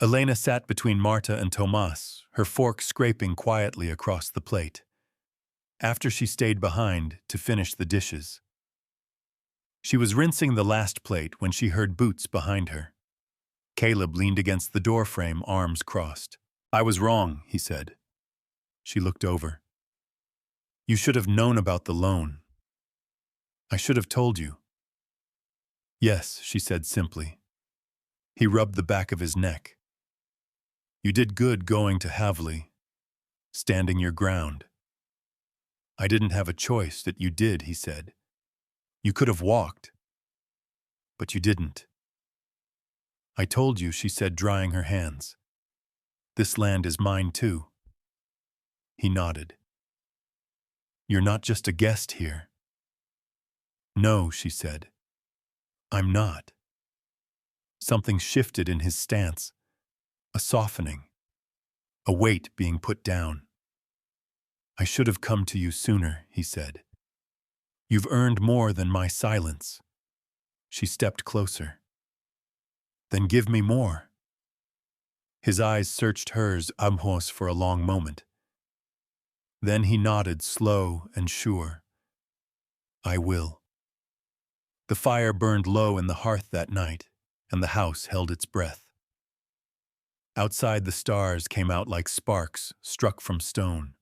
Elena sat between Marta and Tomas, her fork scraping quietly across the plate. After she stayed behind to finish the dishes. She was rinsing the last plate when she heard boots behind her. Caleb leaned against the doorframe, arms crossed. "I was wrong," he said. She looked over. "You should have known about the loan. I should have told you." "Yes," she said simply. He rubbed the back of his neck. "You did good going to Havli, standing your ground." "I didn't have a choice, that you did," he said. "You could have walked. But you didn't." "I told you," she said, drying her hands. "This land is mine too." He nodded. "You're not just a guest here." "No," she said. "I'm not." Something shifted in his stance, a softening, a weight being put down. "I should have come to you sooner," he said. "You've earned more than my silence." She stepped closer. "Then give me more." His eyes searched hers, ambos, for a long moment. Then he nodded, slow and sure. "I will." The fire burned low in the hearth that night, and the house held its breath. Outside, the stars came out like sparks struck from stone.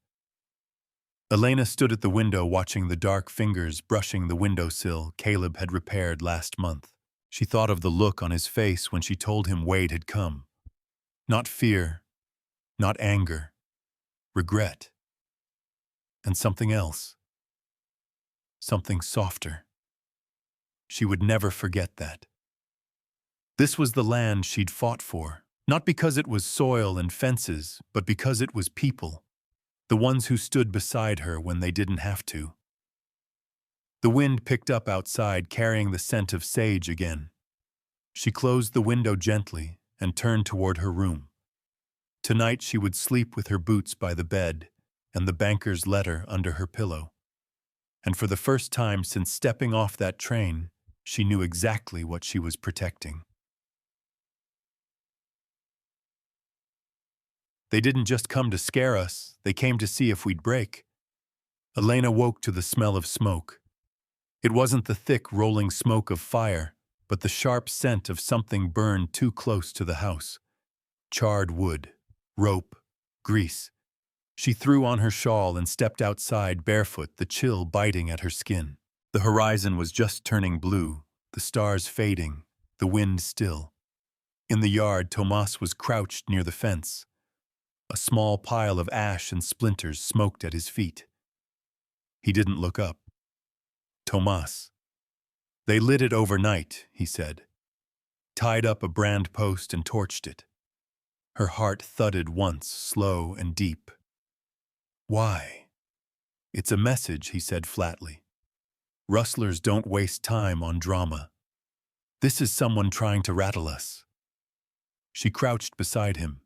Elena stood at the window watching the dark fingers brushing the windowsill Caleb had repaired last month. She thought of the look on his face when she told him Wade had come. Not fear, not anger, regret. And something else. Something softer. She would never forget that. This was the land she'd fought for, not because it was soil and fences, but because it was people, the ones who stood beside her when they didn't have to. The wind picked up outside, carrying the scent of sage again. She closed the window gently and turned toward her room. Tonight she would sleep with her boots by the bed and the banker's letter under her pillow. And for the first time since stepping off that train, she knew exactly what she was protecting. They didn't just come to scare us, they came to see if we'd break. Elena woke to the smell of smoke. It wasn't the thick, rolling smoke of fire, but the sharp scent of something burned too close to the house. Charred wood, rope, grease. She threw on her shawl and stepped outside barefoot, the chill biting at her skin. The horizon was just turning blue, the stars fading, the wind still. In the yard, Tomas was crouched near the fence. A small pile of ash and splinters smoked at his feet. He didn't look up. Tomas. They lit it overnight, he said. Tied up a brand post and torched it. Her heart thudded once, slow and deep. Why? It's a message, he said flatly. Rustlers don't waste time on drama. This is someone trying to rattle us. She crouched beside him.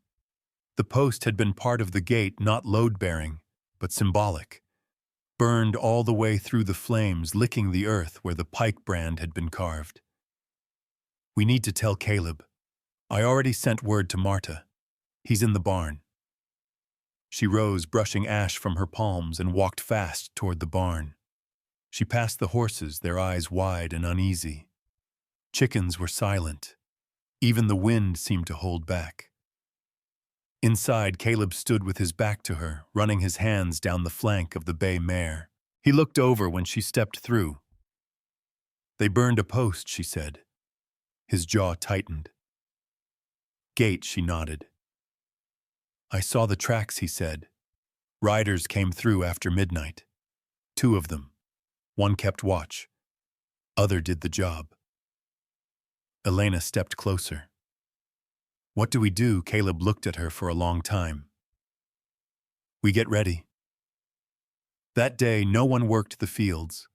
The post had been part of the gate, not load-bearing, but symbolic. Burned all the way through the flames, licking the earth where the pike brand had been carved. We need to tell Caleb. I already sent word to Marta. He's in the barn. She rose, brushing ash from her palms, and walked fast toward the barn. She passed the horses, their eyes wide and uneasy. Chickens were silent. Even the wind seemed to hold back. Inside, Caleb stood with his back to her, running his hands down the flank of the bay mare. He looked over when she stepped through. They burned a post, she said. His jaw tightened. Gate, she nodded. I saw the tracks, he said. Riders came through after midnight. 2 of them. One kept watch. Other did the job. Elena stepped closer. What do we do? Caleb looked at her for a long time. We get ready. That day, no one worked the fields.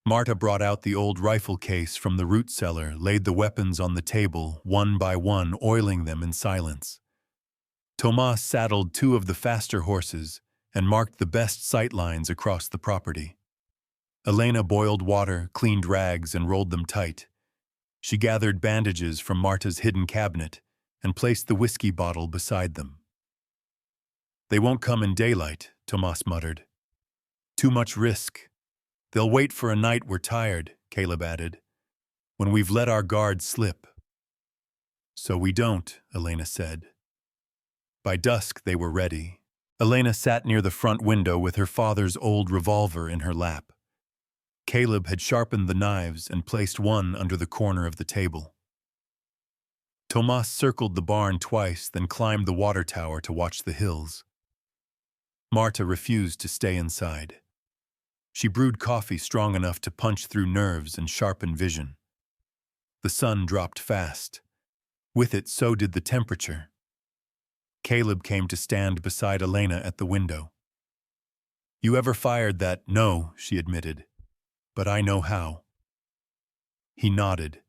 Marta brought out the old rifle case from the root cellar, laid the weapons on the table, one by one, oiling them in silence. Tomas saddled 2 of the faster horses and marked the best sight lines across the property. Elena boiled water, cleaned rags, and rolled them tight. She gathered bandages from Marta's hidden cabinet and placed the whiskey bottle beside them. They won't come in daylight, Tomas muttered. Too much risk. They'll wait for a night we're tired, Caleb added, when we've let our guard slip. So we don't, Elena said. By dusk, they were ready. Elena sat near the front window with her father's old revolver in her lap. Caleb had sharpened the knives and placed one under the corner of the table. Tomas circled the barn twice, then climbed the water tower to watch the hills. Marta refused to stay inside. She brewed coffee strong enough to punch through nerves and sharpen vision. The sun dropped fast. With it, so did the temperature. Caleb came to stand beside Elena at the window. You ever fired that? No, she admitted. But I know how. He nodded.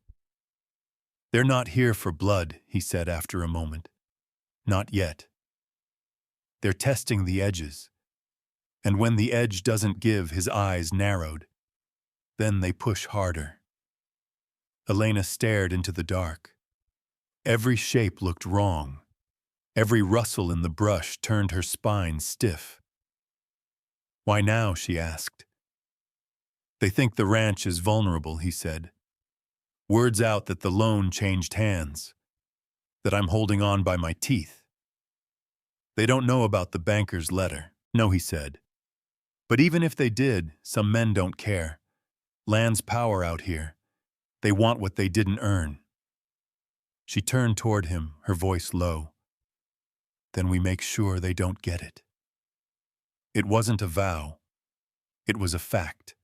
They're not here for blood, he said after a moment. Not yet. They're testing the edges. And when the edge doesn't give, his eyes narrowed. Then they push harder. Elena stared into the dark. Every shape looked wrong. Every rustle in the brush turned her spine stiff. Why now? She asked. They think the ranch is vulnerable, he said. Word's out that the loan changed hands, that I'm holding on by my teeth. They don't know about the banker's letter. No, he said. But even if they did, some men don't care. Land's power out here. They want what they didn't earn. She turned toward him, her voice low. Then we make sure they don't get it. It wasn't a vow. It was a fact.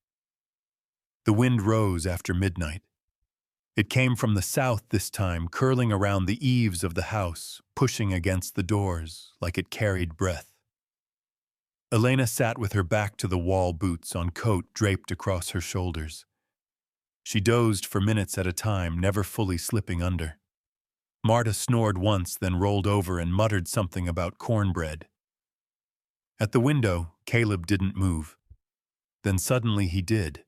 The wind rose after midnight. It came from the south this time, curling around the eaves of the house, pushing against the doors like it carried breath. Elena sat with her back to the wall, boots on coat draped across her shoulders. She dozed for minutes at a time, never fully slipping under. Marta snored once, then rolled over and muttered something about cornbread. At the window, Caleb didn't move. Then suddenly he did.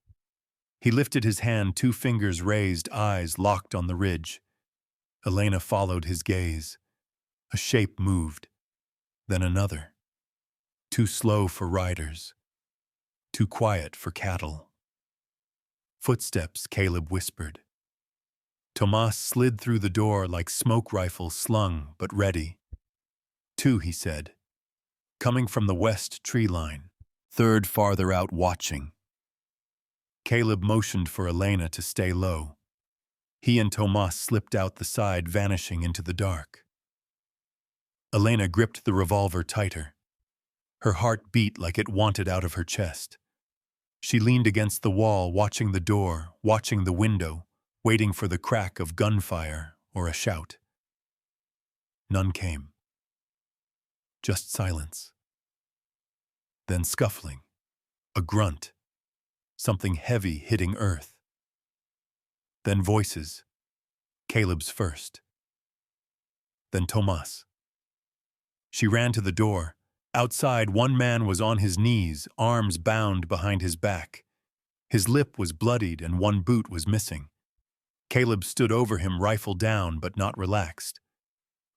He lifted his hand, 2 fingers raised, eyes locked on the ridge. Elena followed his gaze. A shape moved, then another. Too slow for riders. Too quiet for cattle. Footsteps, Caleb whispered. Tomas slid through the door like smoke rifle slung but ready. 2, he said. Coming from the west tree line. 3rd farther out, watching. Caleb motioned for Elena to stay low. He and Tomas slipped out the side, vanishing into the dark. Elena gripped the revolver tighter. Her heart beat like it wanted out of her chest. She leaned against the wall, watching the door, watching the window, waiting for the crack of gunfire or a shout. None came. Just silence. Then scuffling. A grunt. Something heavy hitting earth. Then voices. Caleb's first. Then Tomas. She ran to the door. Outside, one man was on his knees, arms bound behind his back. His lip was bloodied and one boot was missing. Caleb stood over him, rifle down but not relaxed.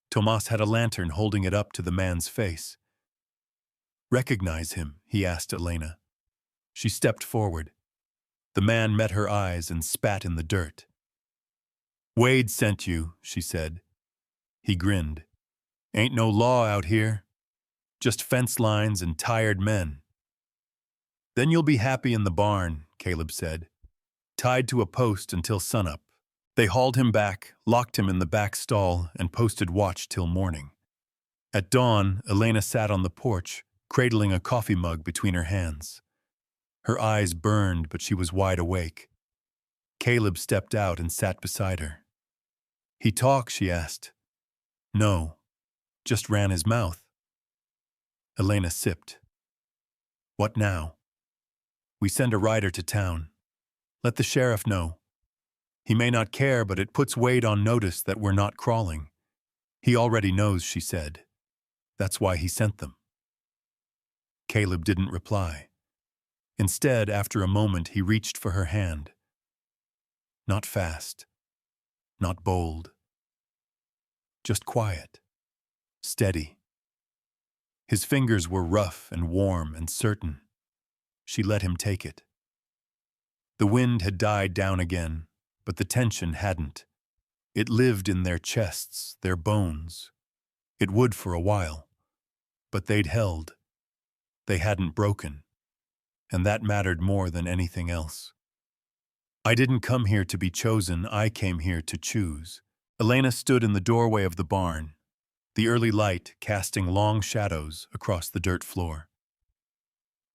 Tomas had a lantern, holding it up to the man's face. "Recognize him?" he asked Elena. She stepped forward. The man met her eyes and spat in the dirt. "Wade sent you," she said. He grinned. "Ain't no law out here. Just fence lines and tired men." "Then you'll be happy in the barn," Caleb said. "Tied to a post until sunup." They hauled him back, locked him in the back stall, and posted watch till morning. At dawn, Elena sat on the porch, cradling a coffee mug between her hands. Her eyes burned, but she was wide awake. Caleb stepped out and sat beside her. "He talk?" she asked. "No, just ran his mouth." Elena sipped. "What now?" "We send a rider to town. Let the sheriff know. He may not care, but it puts Wade on notice that we're not crawling. He already knows," she said. "That's why he sent them." Caleb didn't reply. Instead, after a moment, he reached for her hand. Not fast. Not bold. Just quiet. Steady. His fingers were rough and warm and certain. She let him take it. The wind had died down again, but the tension hadn't. It lived in their chests, their bones. It would for a while. But they'd held. They hadn't broken. And that mattered more than anything else. "I didn't come here to be chosen, I came here to choose." Elena stood in the doorway of the barn, the early light casting long shadows across the dirt floor.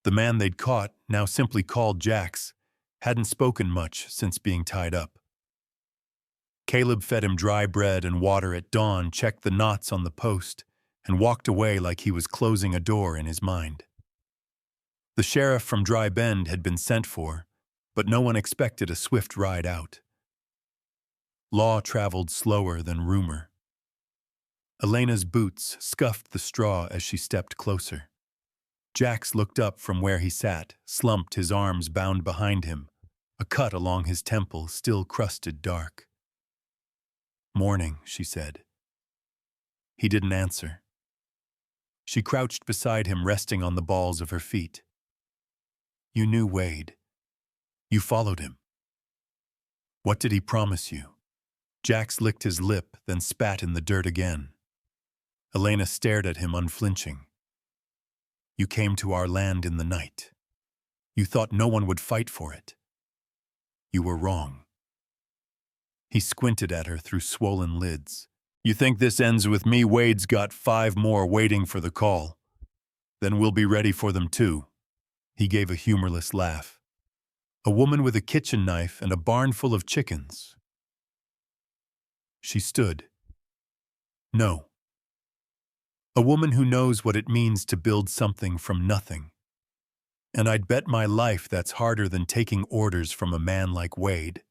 The man they'd caught, now simply called Jax, hadn't spoken much since being tied up. Caleb fed him dry bread and water at dawn, checked the knots on the post, and walked away like he was closing a door in his mind. The sheriff from Dry Bend had been sent for, but no one expected a swift ride out. Law traveled slower than rumor. Elena's boots scuffed the straw as she stepped closer. Jax looked up from where he sat, slumped, his arms bound behind him, a cut along his temple still crusted dark. "Morning," she said. He didn't answer. She crouched beside him, resting on the balls of her feet. "You knew Wade. You followed him. What did he promise you?" Jax licked his lip, then spat in the dirt again. Elena stared at him, unflinching. "You came to our land in the night. You thought no one would fight for it. You were wrong. He squinted at her through swollen lids. You think this ends with me? Wade's got 5 more waiting for the call. Then we'll be ready for them too. He gave a humorless laugh. A woman with a kitchen knife and a barn full of chickens. She stood. No. A woman who knows what it means to build something from nothing. And I'd bet my life that's harder than taking orders from a man like Wade.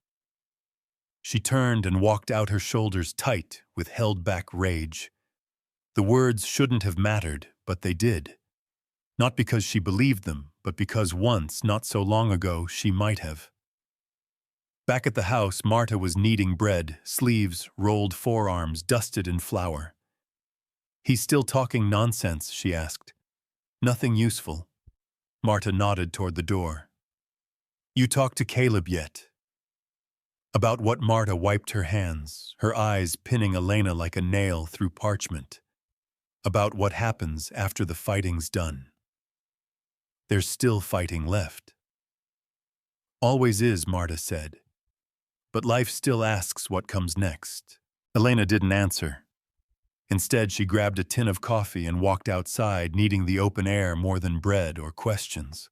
She turned and walked out, her shoulders tight with held-back rage. The words shouldn't have mattered, but they did. Not because she believed them, but because once, not so long ago, she might have. Back at the house, Marta was kneading bread, sleeves, rolled forearms, dusted in flour. He's still talking nonsense, she asked. Nothing useful. Marta nodded toward the door. You talked to Caleb yet? About what? Marta wiped her hands, her eyes pinning Elena like a nail through parchment. About what happens after the fighting's done. There's still fighting left. Always is, Marta said. But life still asks what comes next. Elena didn't answer. Instead, she grabbed a tin of coffee and walked outside, needing the open air more than bread or questions.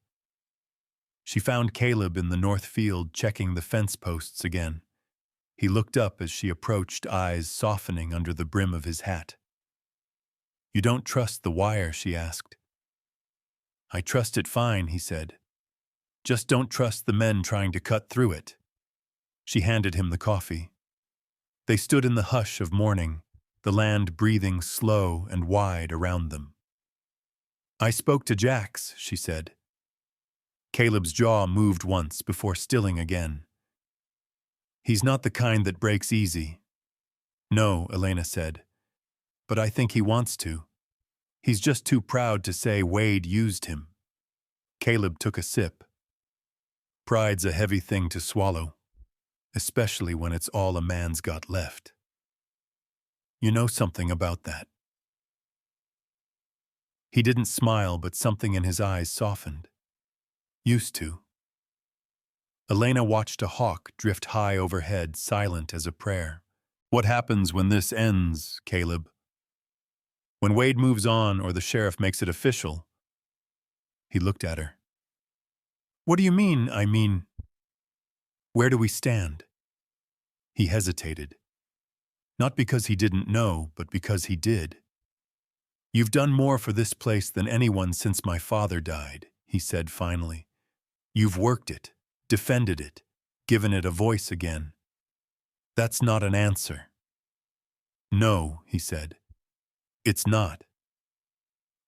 She found Caleb in the north field checking the fence posts again. He looked up as she approached, eyes softening under the brim of his hat. You don't trust the wire? She asked. I trust it fine, he said. Just don't trust the men trying to cut through it. She handed him the coffee. They stood in the hush of morning, the land breathing slow and wide around them. I spoke to Jax, she said. Caleb's jaw moved once before stilling again. He's not the kind that breaks easy. No, Elena said. But I think he wants to. He's just too proud to say Wade used him. Caleb took a sip. Pride's a heavy thing to swallow, especially when it's all a man's got left. You know something about that. He didn't smile, but something in his eyes softened. Used to. Elena watched a hawk drift high overhead, silent as a prayer. What happens when this ends, Caleb? When Wade moves on or the sheriff makes it official? He looked at her. What do you mean? I mean, where do we stand? He hesitated. Not because he didn't know, but because he did. You've done more for this place than anyone since my father died, he said finally. You've worked it, defended it, given it a voice again. That's not an answer. No, he said. It's not.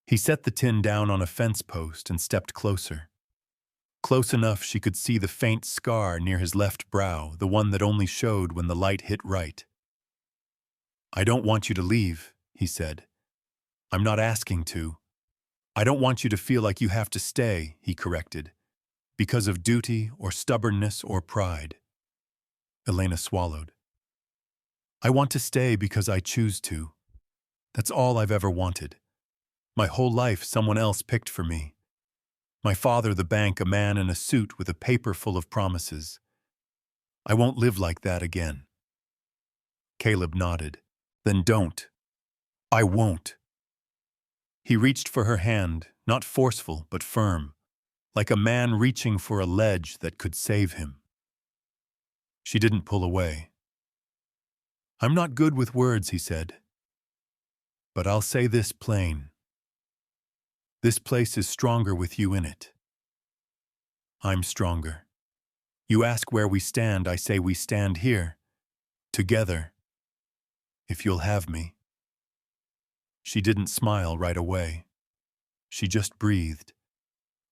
He set the tin down on a fence post and stepped closer. Close enough she could see the faint scar near his left brow, the one that only showed when the light hit right. I don't want you to leave, he said. I'm not asking to. I don't want you to feel like you have to stay, he corrected, because of duty or stubbornness or pride. Elena swallowed. I want to stay because I choose to. That's all I've ever wanted. My whole life someone else picked for me. My father, the bank, a man in a suit with a paper full of promises. I won't live like that again. Caleb nodded. Then don't. I won't. He reached for her hand, not forceful but firm, like a man reaching for a ledge that could save him. She didn't pull away. I'm not good with words, he said. But I'll say this plain. This place is stronger with you in it. I'm stronger. You ask where we stand, I say we stand here, together, if you'll have me. She didn't smile right away. She just breathed,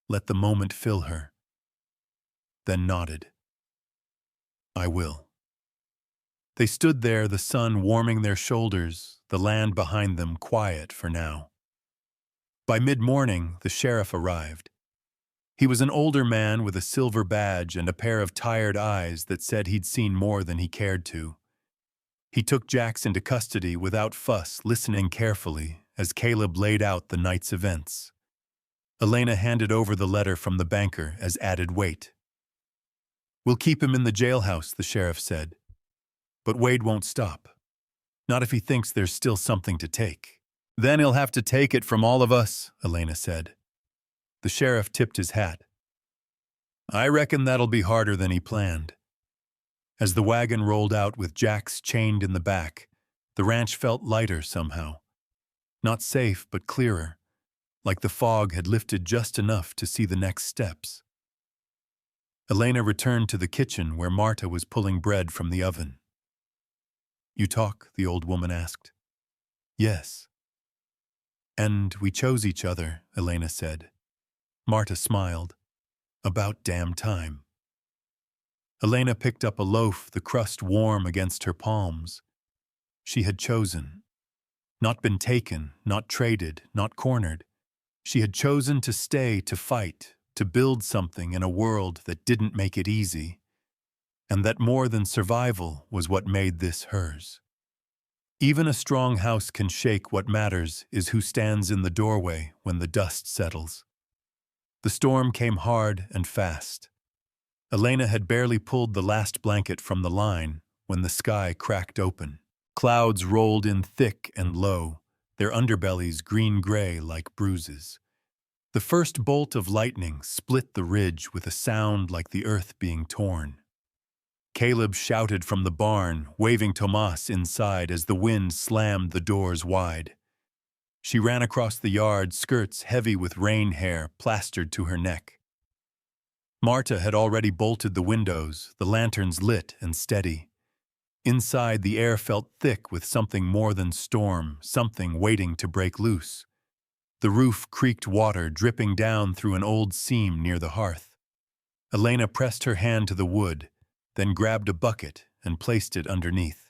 let the moment fill her, then nodded. I will. They stood there, the sun warming their shoulders, the land behind them quiet for now. By mid-morning, the sheriff arrived. He was an older man with a silver badge and a pair of tired eyes that said he'd seen more than he cared to. He took Jax into custody without fuss, listening carefully as Caleb laid out the night's events. Elena handed over the letter from the banker as added weight. We'll keep him in the jailhouse, the sheriff said. But Wade won't stop. Not if he thinks there's still something to take. Then he'll have to take it from all of us, Elena said. The sheriff tipped his hat. I reckon that'll be harder than he planned. As the wagon rolled out with Jax chained in the back, the ranch felt lighter somehow. Not safe, but clearer, like the fog had lifted just enough to see the next steps. Elena returned to the kitchen where Marta was pulling bread from the oven. You talk? The old woman asked. Yes. And we chose each other, Elena said. Marta smiled. About damn time. Elena picked up a loaf, the crust warm against her palms. She had chosen. Not been taken, not traded, not cornered. She had chosen to stay, to fight, to build something in a world that didn't make it easy, and that more than survival was what made this hers. Even a strong house can shake. What matters is who stands in the doorway when the dust settles. The storm came hard and fast. Elena had barely pulled the last blanket from the line when the sky cracked open. Clouds rolled in thick and low, their underbellies green-gray like bruises. The first bolt of lightning split the ridge with a sound like the earth being torn. Caleb shouted from the barn, waving Tomas inside as the wind slammed the doors wide. She ran across the yard, skirts heavy with rain hair plastered to her neck. Marta had already bolted the windows, the lanterns lit and steady. Inside, the air felt thick with something more than storm, something waiting to break loose. The roof creaked, water dripping down through an old seam near the hearth. Elena pressed her hand to the wood, then grabbed a bucket and placed it underneath.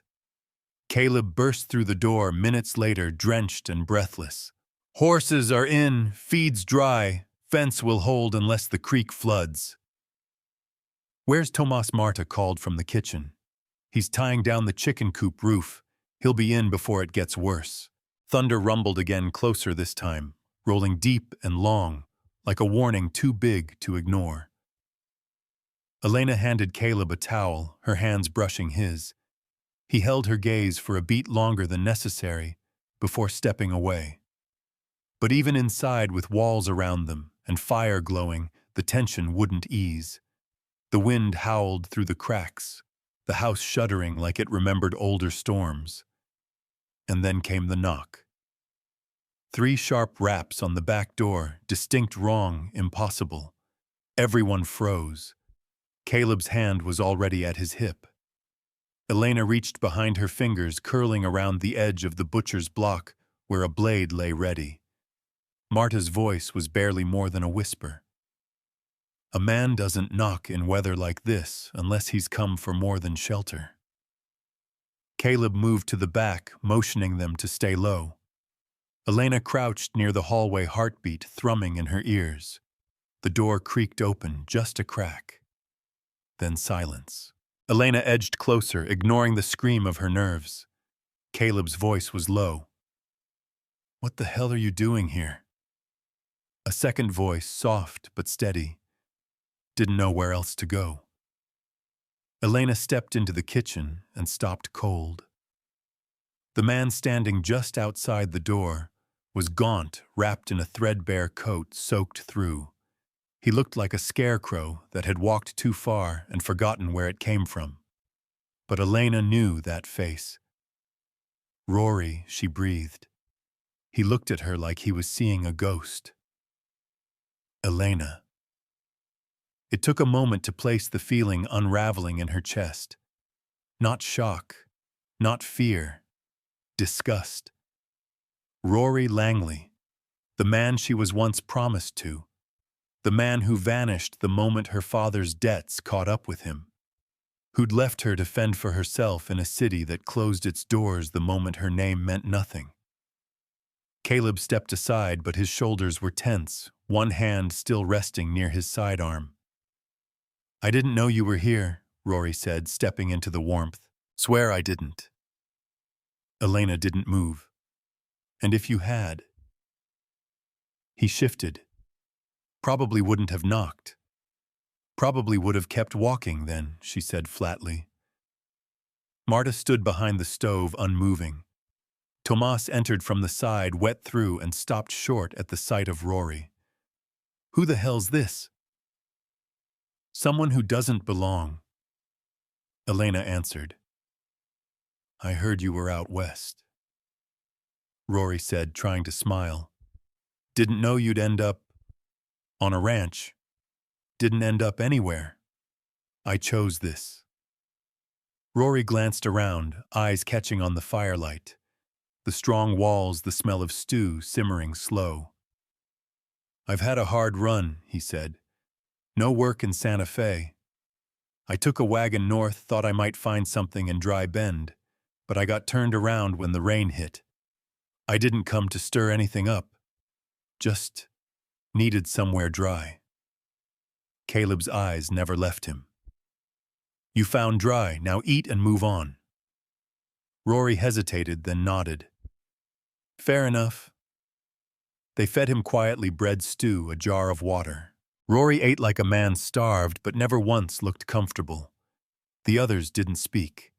Caleb burst through the door minutes later, drenched and breathless. Horses are in, feed's dry, fence will hold unless the creek floods. Where's Tomas? Marta called from the kitchen. He's tying down the chicken coop roof. He'll be in before it gets worse. Thunder rumbled again, closer this time, rolling deep and long, like a warning too big to ignore. Elena handed Caleb a towel, her hands brushing his. He held her gaze for a beat longer than necessary before stepping away. But even inside, with walls around them and fire glowing, the tension wouldn't ease. The wind howled through the cracks, the house shuddering like it remembered older storms. And then came the knock. 3 sharp raps on the back door, distinct, wrong, impossible. Everyone froze. Caleb's hand was already at his hip. Elena reached behind her fingers, curling around the edge of the butcher's block where a blade lay ready. Marta's voice was barely more than a whisper. A man doesn't knock in weather like this unless he's come for more than shelter. Caleb moved to the back, motioning them to stay low. Elena crouched near the hallway, heartbeat thrumming in her ears. The door creaked open, just a crack. Then silence. Elena edged closer, ignoring the scream of her nerves. Caleb's voice was low. What the hell are you doing here? A second voice, soft but steady. Didn't know where else to go. Elena stepped into the kitchen and stopped cold. The man standing just outside the door was gaunt, wrapped in a threadbare coat soaked through. He looked like a scarecrow that had walked too far and forgotten where it came from. But Elena knew that face. Rory, she breathed. He looked at her like he was seeing a ghost. Elena. It took a moment to place the feeling unraveling in her chest. Not shock, not fear, disgust. Rory Langley, the man she was once promised to, the man who vanished the moment her father's debts caught up with him, who'd left her to fend for herself in a city that closed its doors the moment her name meant nothing. Caleb stepped aside, but his shoulders were tense, one hand still resting near his sidearm. I didn't know you were here, Rory said, stepping into the warmth. Swear I didn't. Elena didn't move. And if you had? He shifted. Probably wouldn't have knocked. Probably would have kept walking then, she said flatly. Marta stood behind the stove, unmoving. Tomas entered from the side, wet through, and stopped short at the sight of Rory. "Who the hell's this?" "Someone who doesn't belong," Elena answered. "I heard you were out west," Rory said, trying to smile. "Didn't know you'd end up on a ranch. Didn't end up anywhere. I chose this." Rory glanced around, eyes catching on the firelight. The strong walls, the smell of stew simmering slow. "I've had a hard run," he said. "No work in Santa Fe. I took a wagon north, thought I might find something in Dry Bend, but I got turned around when the rain hit. I didn't come to stir anything up. Just needed somewhere dry." Caleb's eyes never left him. "You found dry, now eat and move on." Rory hesitated, then nodded. "Fair enough." They fed him quietly bread stew, a jar of water. Rory ate like a man starved, but never once looked comfortable. The others didn't speak.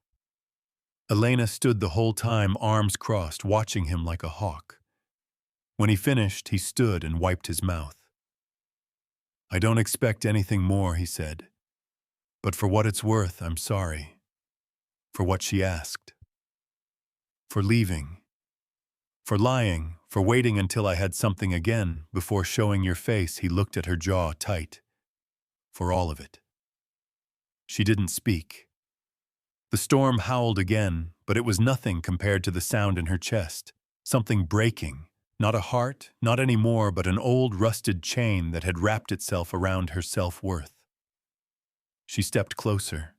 Elena stood the whole time, arms crossed, watching him like a hawk. When he finished, he stood and wiped his mouth. "I don't expect anything more," he said. "But for what it's worth, I'm sorry. For what she asked. For leaving. For lying, for waiting until I had something again, before showing your face." He looked at her jaw tight. "For all of it." She didn't speak. The storm howled again, but it was nothing compared to the sound in her chest. Something breaking. Not a heart, not any more, but an old rusted chain that had wrapped itself around her self-worth. She stepped closer.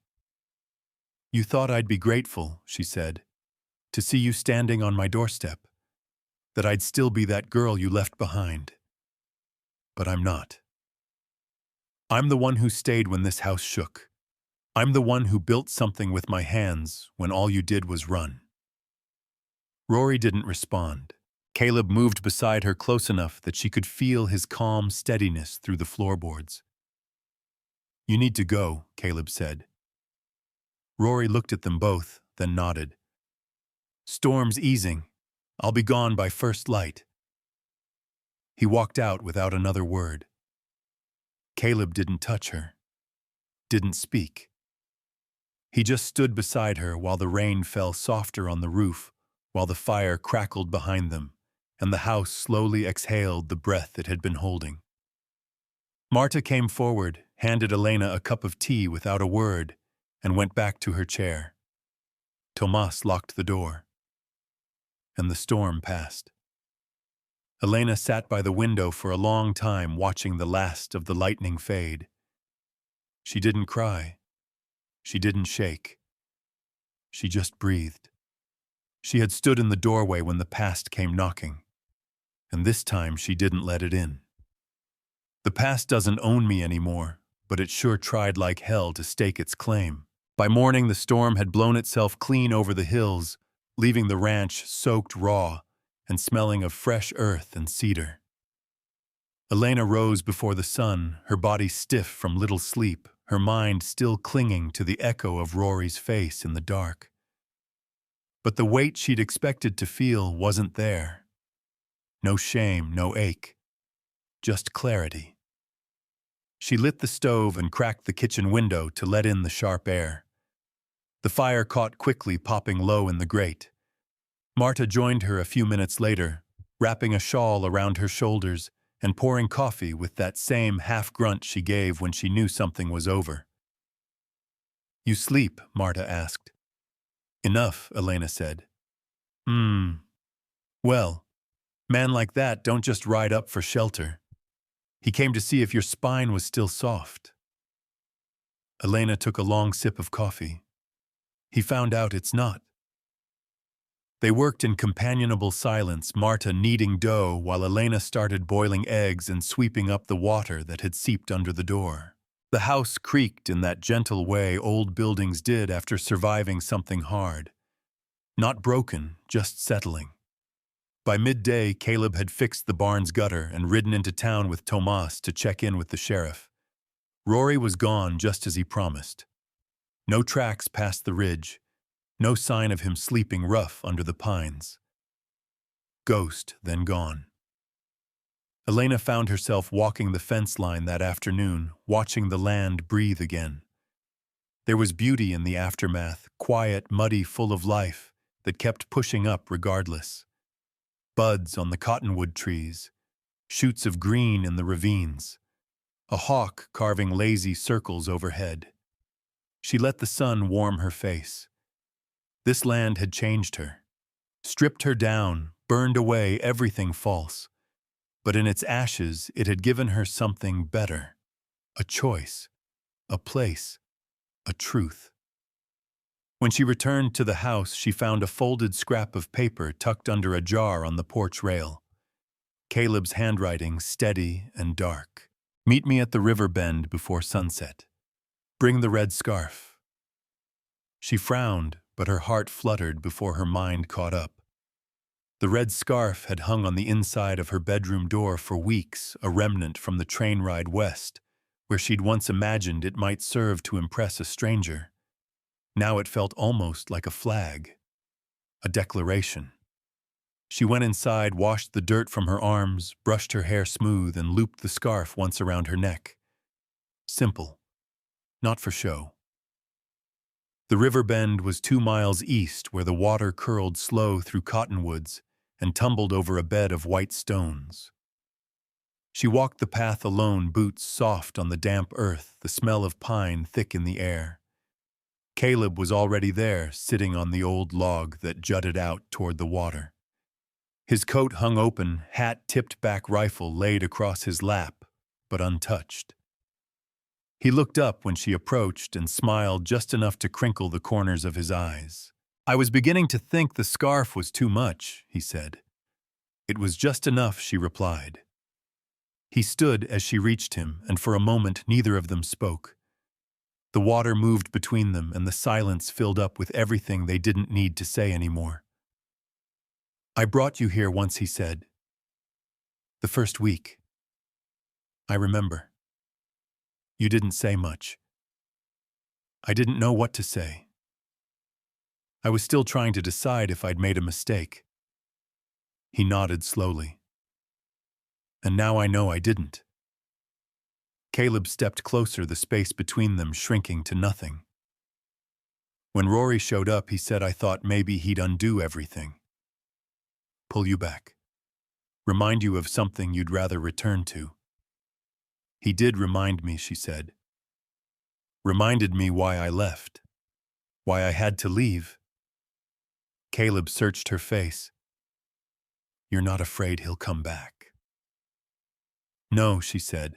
"You thought I'd be grateful," she said, "to see you standing on my doorstep. That I'd still be that girl you left behind. But I'm not. I'm the one who stayed when this house shook. I'm the one who built something with my hands when all you did was run." Rory didn't respond. Caleb moved beside her close enough that she could feel his calm steadiness through the floorboards. "You need to go," Caleb said. Rory looked at them both, then nodded. "Storm's easing. I'll be gone by first light." He walked out without another word. Caleb didn't touch her. Didn't speak. He just stood beside her while the rain fell softer on the roof, while the fire crackled behind them, and the house slowly exhaled the breath it had been holding. Marta came forward, handed Elena a cup of tea without a word, and went back to her chair. Tomas locked the door. And the storm passed. Elena sat by the window for a long time, watching the last of the lightning fade. She didn't cry. She didn't shake. She just breathed. She had stood in the doorway when the past came knocking, and this time she didn't let it in. The past doesn't own me anymore, but it sure tried like hell to stake its claim. By morning, the storm had blown itself clean over the hills, leaving the ranch soaked raw and smelling of fresh earth and cedar. Elena rose before the sun, her body stiff from little sleep, her mind still clinging to the echo of Rory's face in the dark. But the weight she'd expected to feel wasn't there. No shame, no ache, just clarity. She lit the stove and cracked the kitchen window to let in the sharp air. The fire caught quickly, popping low in the grate. Marta joined her a few minutes later, wrapping a shawl around her shoulders and pouring coffee with that same half-grunt she gave when she knew something was over. "You sleep?" Marta asked. "Enough," Elena said. Well, man like that don't just ride up for shelter. He came to see if your spine was still soft." Elena took a long sip of coffee. "He found out it's not." They worked in companionable silence, Marta kneading dough while Elena started boiling eggs and sweeping up the water that had seeped under the door. The house creaked in that gentle way old buildings did after surviving something hard. Not broken, just settling. By midday, Caleb had fixed the barn's gutter and ridden into town with Tomas to check in with the sheriff. Rory was gone just as he promised. No tracks past the ridge. No sign of him sleeping rough under the pines. Ghost, then gone. Elena found herself walking the fence line that afternoon, watching the land breathe again. There was beauty in the aftermath, quiet, muddy, full of life, that kept pushing up regardless. Buds on the cottonwood trees, shoots of green in the ravines, a hawk carving lazy circles overhead. She let the sun warm her face. This land had changed her, stripped her down, burned away everything false. But in its ashes, it had given her something better. A choice, a place, a truth. When she returned to the house, she found a folded scrap of paper tucked under a jar on the porch rail. Caleb's handwriting steady and dark. Meet me at the river bend before sunset. Bring the red scarf. She frowned, but her heart fluttered before her mind caught up. The red scarf had hung on the inside of her bedroom door for weeks, a remnant from the train ride west, where she'd once imagined it might serve to impress a stranger. Now it felt almost like a flag, a declaration. She went inside, washed the dirt from her arms, brushed her hair smooth, and looped the scarf once around her neck. Simple, not for show. The river bend was 2 miles east, where the water curled slow through cottonwoods and tumbled over a bed of white stones. She walked the path alone, boots soft on the damp earth, the smell of pine thick in the air. Caleb was already there, sitting on the old log that jutted out toward the water. His coat hung open, hat tipped back, rifle laid across his lap, but untouched. He looked up when she approached and smiled just enough to crinkle the corners of his eyes. I was beginning to think the scarf was too much, he said. It was just enough, she replied. He stood as she reached him, and for a moment neither of them spoke. The water moved between them, and the silence filled up with everything they didn't need to say anymore. I brought you here once, he said. The first week. I remember. You didn't say much. I didn't know what to say. I was still trying to decide if I'd made a mistake. He nodded slowly. And now I know I didn't. Caleb stepped closer, the space between them shrinking to nothing. When Rory showed up, he said I thought maybe he'd undo everything. Pull you back. Remind you of something you'd rather return to. He did remind me, she said. Reminded me why I left. Why I had to leave. Caleb searched her face. You're not afraid he'll come back? No, she said.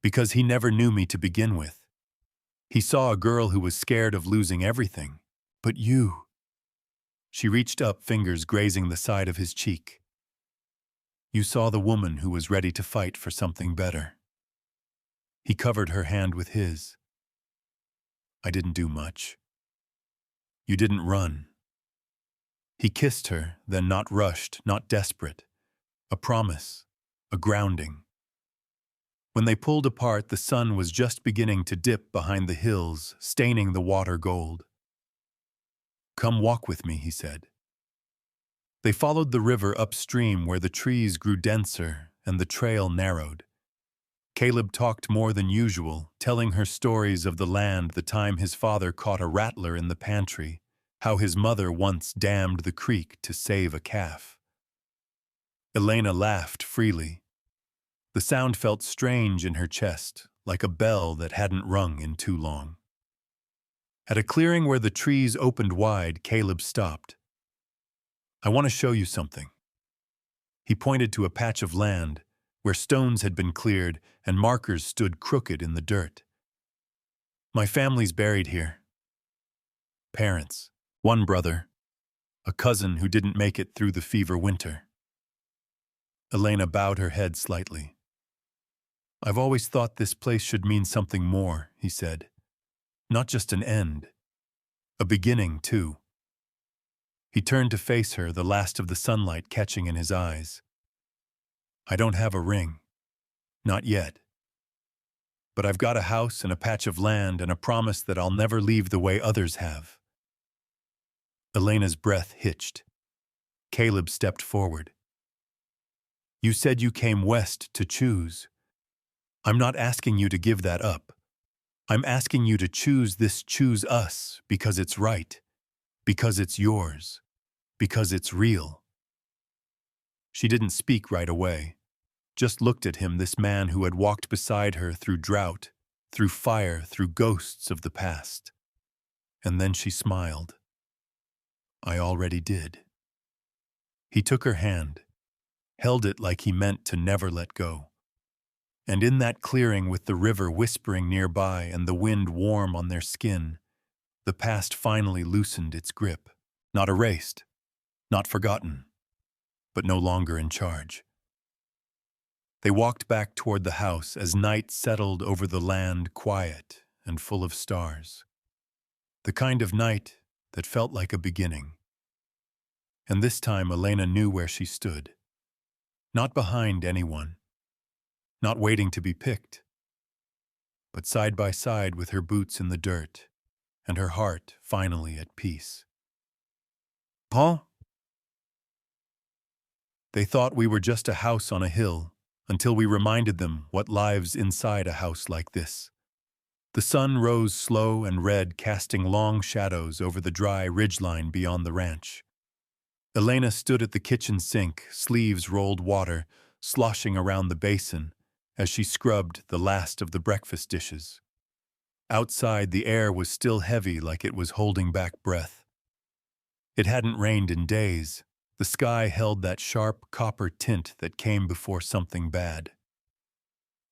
Because he never knew me to begin with. He saw a girl who was scared of losing everything. But you. She reached up, fingers grazing the side of his cheek. You saw the woman who was ready to fight for something better. He covered her hand with his. I didn't do much. You didn't run. He kissed her, then not rushed, not desperate. A promise, a grounding. When they pulled apart, the sun was just beginning to dip behind the hills, staining the water gold. Come walk with me, he said. They followed the river upstream where the trees grew denser and the trail narrowed. Caleb talked more than usual, telling her stories of the land, the time his father caught a rattler in the pantry, how his mother once dammed the creek to save a calf. Elena laughed freely. The sound felt strange in her chest, like a bell that hadn't rung in too long. At a clearing where the trees opened wide, Caleb stopped. I want to show you something. He pointed to a patch of land where stones had been cleared and markers stood crooked in the dirt. My family's buried here. Parents, one brother, a cousin who didn't make it through the fever winter. Elena bowed her head slightly. I've always thought this place should mean something more, he said. Not just an end. A beginning, too. He turned to face her, the last of the sunlight catching in his eyes. I don't have a ring. Not yet. But I've got a house and a patch of land and a promise that I'll never leave the way others have. Elena's breath hitched. Caleb stepped forward. You said you came west to choose. I'm not asking you to give that up. I'm asking you to choose us, because it's right, because it's yours, because it's real. She didn't speak right away, just looked at him, this man who had walked beside her through drought, through fire, through ghosts of the past. And then she smiled. I already did. He took her hand, held it like he meant to never let go. And in that clearing, with the river whispering nearby and the wind warm on their skin, the past finally loosened its grip, not erased, not forgotten, but no longer in charge. They walked back toward the house as night settled over the land, quiet and full of stars. The kind of night that felt like a beginning. And this time Elena knew where she stood. Not behind anyone, not waiting to be picked, but side by side with her boots in the dirt and her heart finally at peace. Paul? They thought we were just a house on a hill, until we reminded them what lives inside a house like this. The sun rose slow and red, casting long shadows over the dry ridgeline beyond the ranch. Elena stood at the kitchen sink, sleeves rolled water, sloshing around the basin, as she scrubbed the last of the breakfast dishes. Outside, the air was still heavy, like it was holding back breath. It hadn't rained in days. The sky held that sharp copper tint that came before something bad.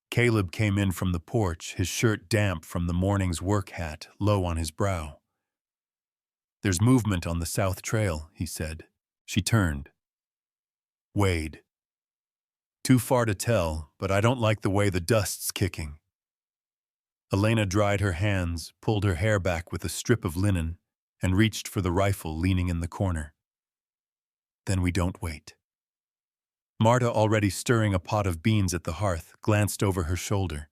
Caleb came in from the porch, his shirt damp from the morning's work hat low on his brow. There's movement on the south trail, he said. She turned. Wade. Too far to tell, but I don't like the way the dust's kicking. Elena dried her hands, pulled her hair back with a strip of linen, and reached for the rifle leaning in the corner. Then we don't wait. Marta, already stirring a pot of beans at the hearth, glanced over her shoulder.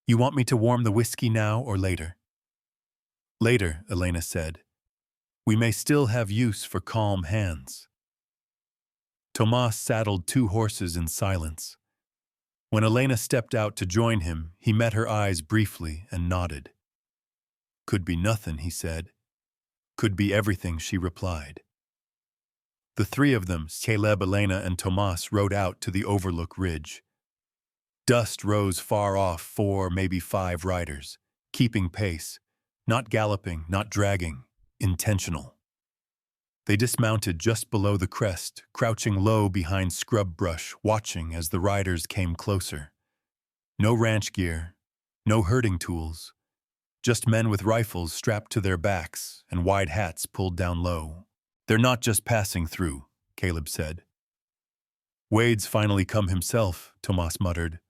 You want me to warm the whiskey now or later? Later, Elena said. We may still have use for calm hands. Tomas saddled 2 horses in silence. When Elena stepped out to join him, he met her eyes briefly and nodded. Could be nothing, he said. Could be everything, she replied. The 3 of them, Caleb, Elena, and Tomas, rode out to the overlook ridge. Dust rose far off 4, maybe 5 riders, keeping pace, not galloping, not dragging, intentional. They dismounted just below the crest, crouching low behind scrub brush, watching as the riders came closer. No ranch gear, no herding tools, just men with rifles strapped to their backs and wide hats pulled down low. They're not just passing through, Caleb said. Wade's finally come himself, Tomas muttered,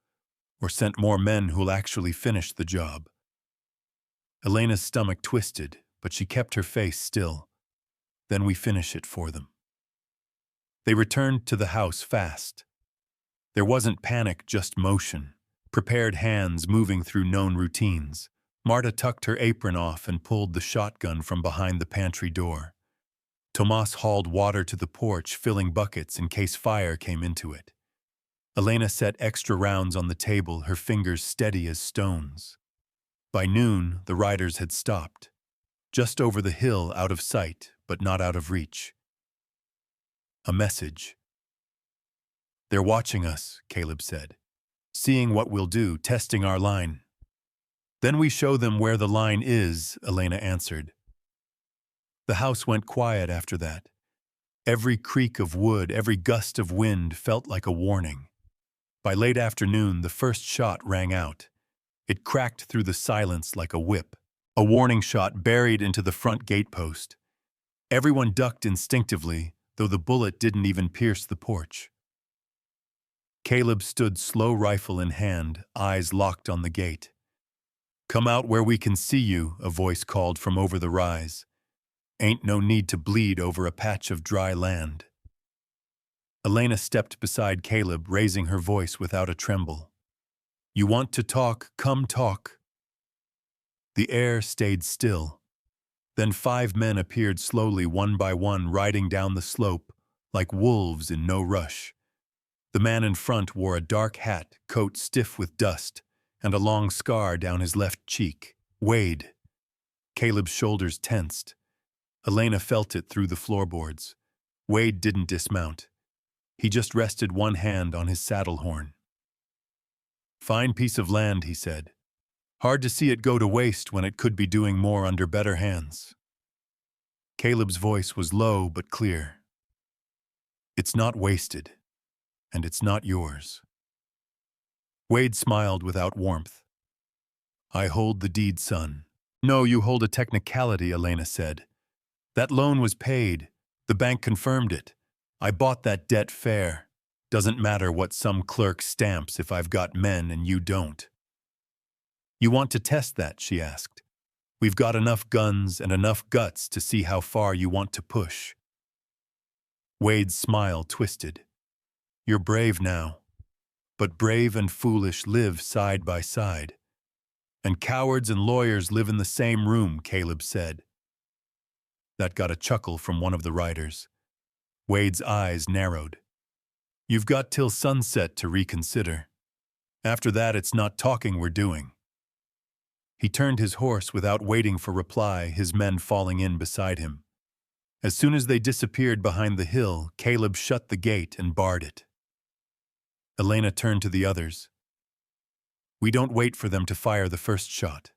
or sent more men who'll actually finish the job. Elena's stomach twisted, but she kept her face still. Then we finish it for them. They returned to the house fast. There wasn't panic, just motion, prepared hands moving through known routines. Marta tucked her apron off and pulled the shotgun from behind the pantry door. Tomas hauled water to the porch, filling buckets in case fire came into it. Elena set extra rounds on the table, her fingers steady as stones. By noon, the riders had stopped, just over the hill, out of sight, but not out of reach. A message. They're watching us, Caleb said, seeing what we'll do, testing our line. Then we show them where the line is, Elena answered. The house went quiet after that. Every creak of wood, every gust of wind felt like a warning. By late afternoon, the first shot rang out. It cracked through the silence like a whip, a warning shot buried into the front gatepost. Everyone ducked instinctively, though the bullet didn't even pierce the porch. Caleb stood, slow rifle in hand, eyes locked on the gate. Come out where we can see you, a voice called from over the rise. Ain't no need to bleed over a patch of dry land. Elena stepped beside Caleb, raising her voice without a tremble. You want to talk, come talk. The air stayed still. Then 5 men appeared slowly, one by one, riding down the slope, like wolves in no rush. The man in front wore a dark hat, coat stiff with dust, and a long scar down his left cheek. Wade. Caleb's shoulders tensed. Elena felt it through the floorboards. Wade didn't dismount. He just rested one hand on his saddle horn. "Fine piece of land," he said. "Hard to see it go to waste when it could be doing more under better hands." Caleb's voice was low but clear. "It's not wasted, and it's not yours." Wade smiled without warmth. "I hold the deed, son." "No, you hold a technicality," Elena said. "That loan was paid. The bank confirmed it. I bought that debt fair. Doesn't matter what some clerk stamps if I've got men and you don't." "You want to test that?" she asked. "We've got enough guns and enough guts to see how far you want to push." Wade's smile twisted. "You're brave now. But brave and foolish live side by side. And cowards and lawyers live in the same room," Caleb said. That got a chuckle from one of the riders. Wade's eyes narrowed. "You've got till sunset to reconsider. After that, it's not talking we're doing." He turned his horse without waiting for reply, his men falling in beside him. As soon as they disappeared behind the hill, Caleb shut the gate and barred it. Elena turned to the others. "We don't wait for them to fire the first shot.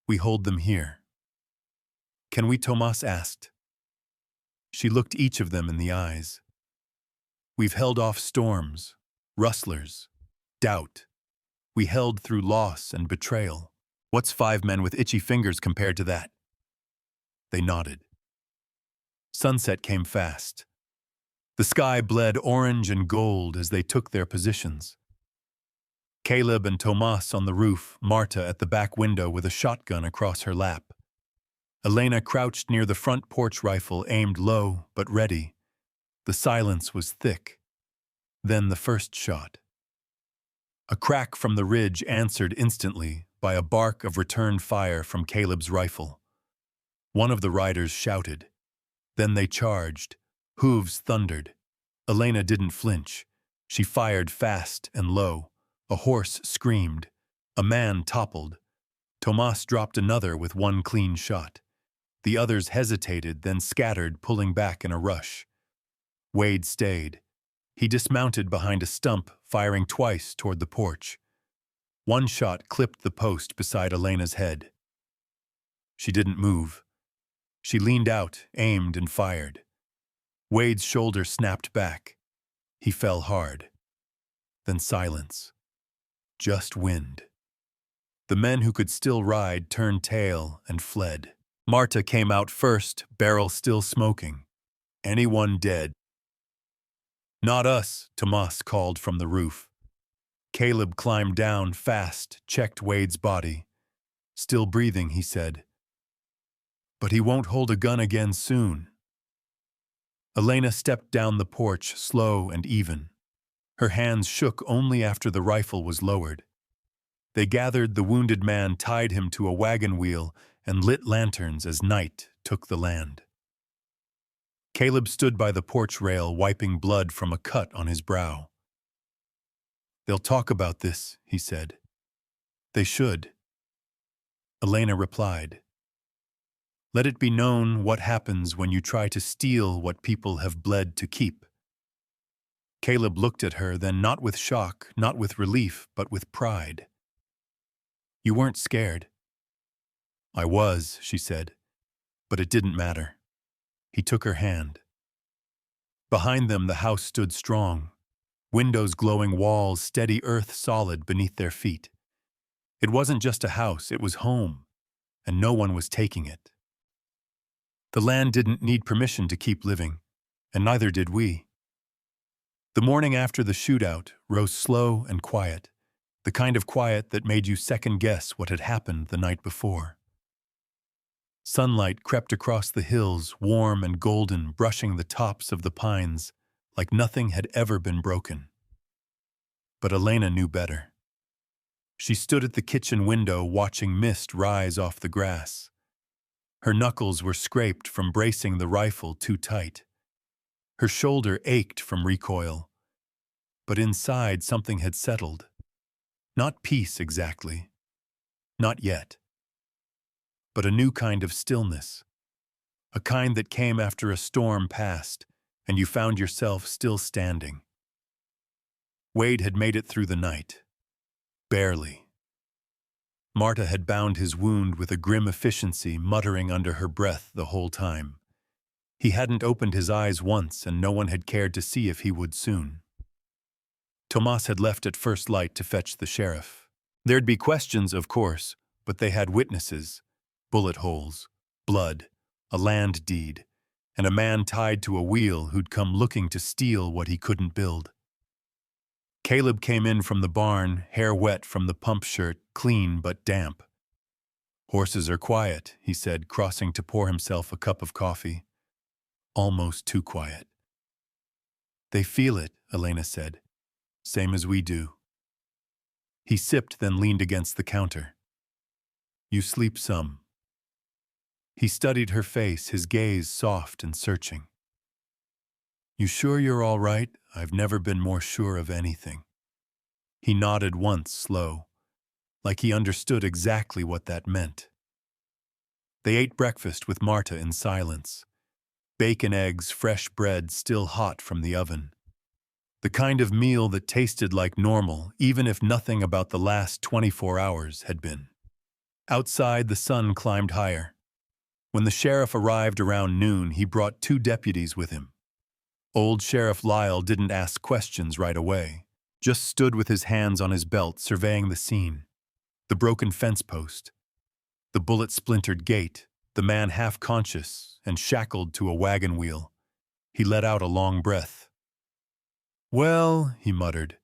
We hold them here." "Can we?" Tomas asked. She looked each of them in the eyes. "We've held off storms, rustlers, doubt. We held through loss and betrayal. What's 5 men with itchy fingers compared to that?" They nodded. Sunset came fast. The sky bled orange and gold as they took their positions. Caleb and Tomas on the roof, Marta at the back window with a shotgun across her lap. Elena crouched near the front porch, rifle aimed low but ready. The silence was thick. Then the first shot. A crack from the ridge answered instantly by a bark of return fire from Caleb's rifle. One of the riders shouted. Then they charged. Hooves thundered. Elena didn't flinch. She fired fast and low. A horse screamed. A man toppled. Tomas dropped another with one clean shot. The others hesitated, then scattered, pulling back in a rush. Wade stayed. He dismounted behind a stump, firing twice toward the porch. One shot clipped the post beside Elena's head. She didn't move. She leaned out, aimed, and fired. Wade's shoulder snapped back. He fell hard. Then silence. Just wind. The men who could still ride turned tail and fled. Marta came out first, barrel still smoking. "Anyone dead?" "Not us," Tomas called from the roof. Caleb climbed down fast, checked Wade's body. "Still breathing," he said. "But he won't hold a gun again soon." Elena stepped down the porch, slow and even. Her hands shook only after the rifle was lowered. They gathered the wounded man, tied him to a wagon wheel, and lit lanterns as night took the land. Caleb stood by the porch rail, wiping blood from a cut on his brow. "They'll talk about this," he said. "They should." Elena replied. "Let it be known what happens when you try to steal what people have bled to keep." Caleb looked at her, then not with shock, not with relief, but with pride. "You weren't scared." "I was," she said, "but it didn't matter." He took her hand. Behind them the house stood strong. Windows, glowing walls, steady earth solid beneath their feet. It wasn't just a house, it was home, and no one was taking it. The land didn't need permission to keep living, and neither did we. The morning after the shootout rose slow and quiet, the kind of quiet that made you second-guess what had happened the night before. Sunlight crept across the hills, warm and golden, brushing the tops of the pines like nothing had ever been broken. But Elena knew better. She stood at the kitchen window watching mist rise off the grass. Her knuckles were scraped from bracing the rifle too tight. Her shoulder ached from recoil. But inside something had settled. Not peace exactly. Not yet. But a new kind of stillness. A kind that came after a storm passed, and you found yourself still standing. Wade had made it through the night. Barely. Marta had bound his wound with a grim efficiency, muttering under her breath the whole time. He hadn't opened his eyes once, and no one had cared to see if he would soon. Tomas had left at first light to fetch the sheriff. There'd be questions, of course, but they had witnesses. Bullet holes, blood, a land deed, and a man tied to a wheel who'd come looking to steal what he couldn't build. Caleb came in from the barn, hair wet from the pump shirt, clean but damp. "Horses are quiet," he said, crossing to pour himself a cup of coffee. Almost too quiet. "They feel it," Elena said. "Same as we do." He sipped, then leaned against the counter. "You sleep some." He studied her face, his gaze soft and searching. "You sure you're all right? I've never been more sure of anything." He nodded once, slow, like he understood exactly what that meant. They ate breakfast with Marta in silence. Bacon, eggs, fresh bread still hot from the oven. The kind of meal that tasted like normal, even if nothing about the last 24 hours had been. Outside, the sun climbed higher. When the sheriff arrived around noon, he brought 2 deputies with him. Old Sheriff Lyle didn't ask questions right away, just stood with his hands on his belt surveying the scene. The broken fence post, the bullet-splintered gate, the man half-conscious and shackled to a wagon wheel. He let out a long breath. "Well," he muttered,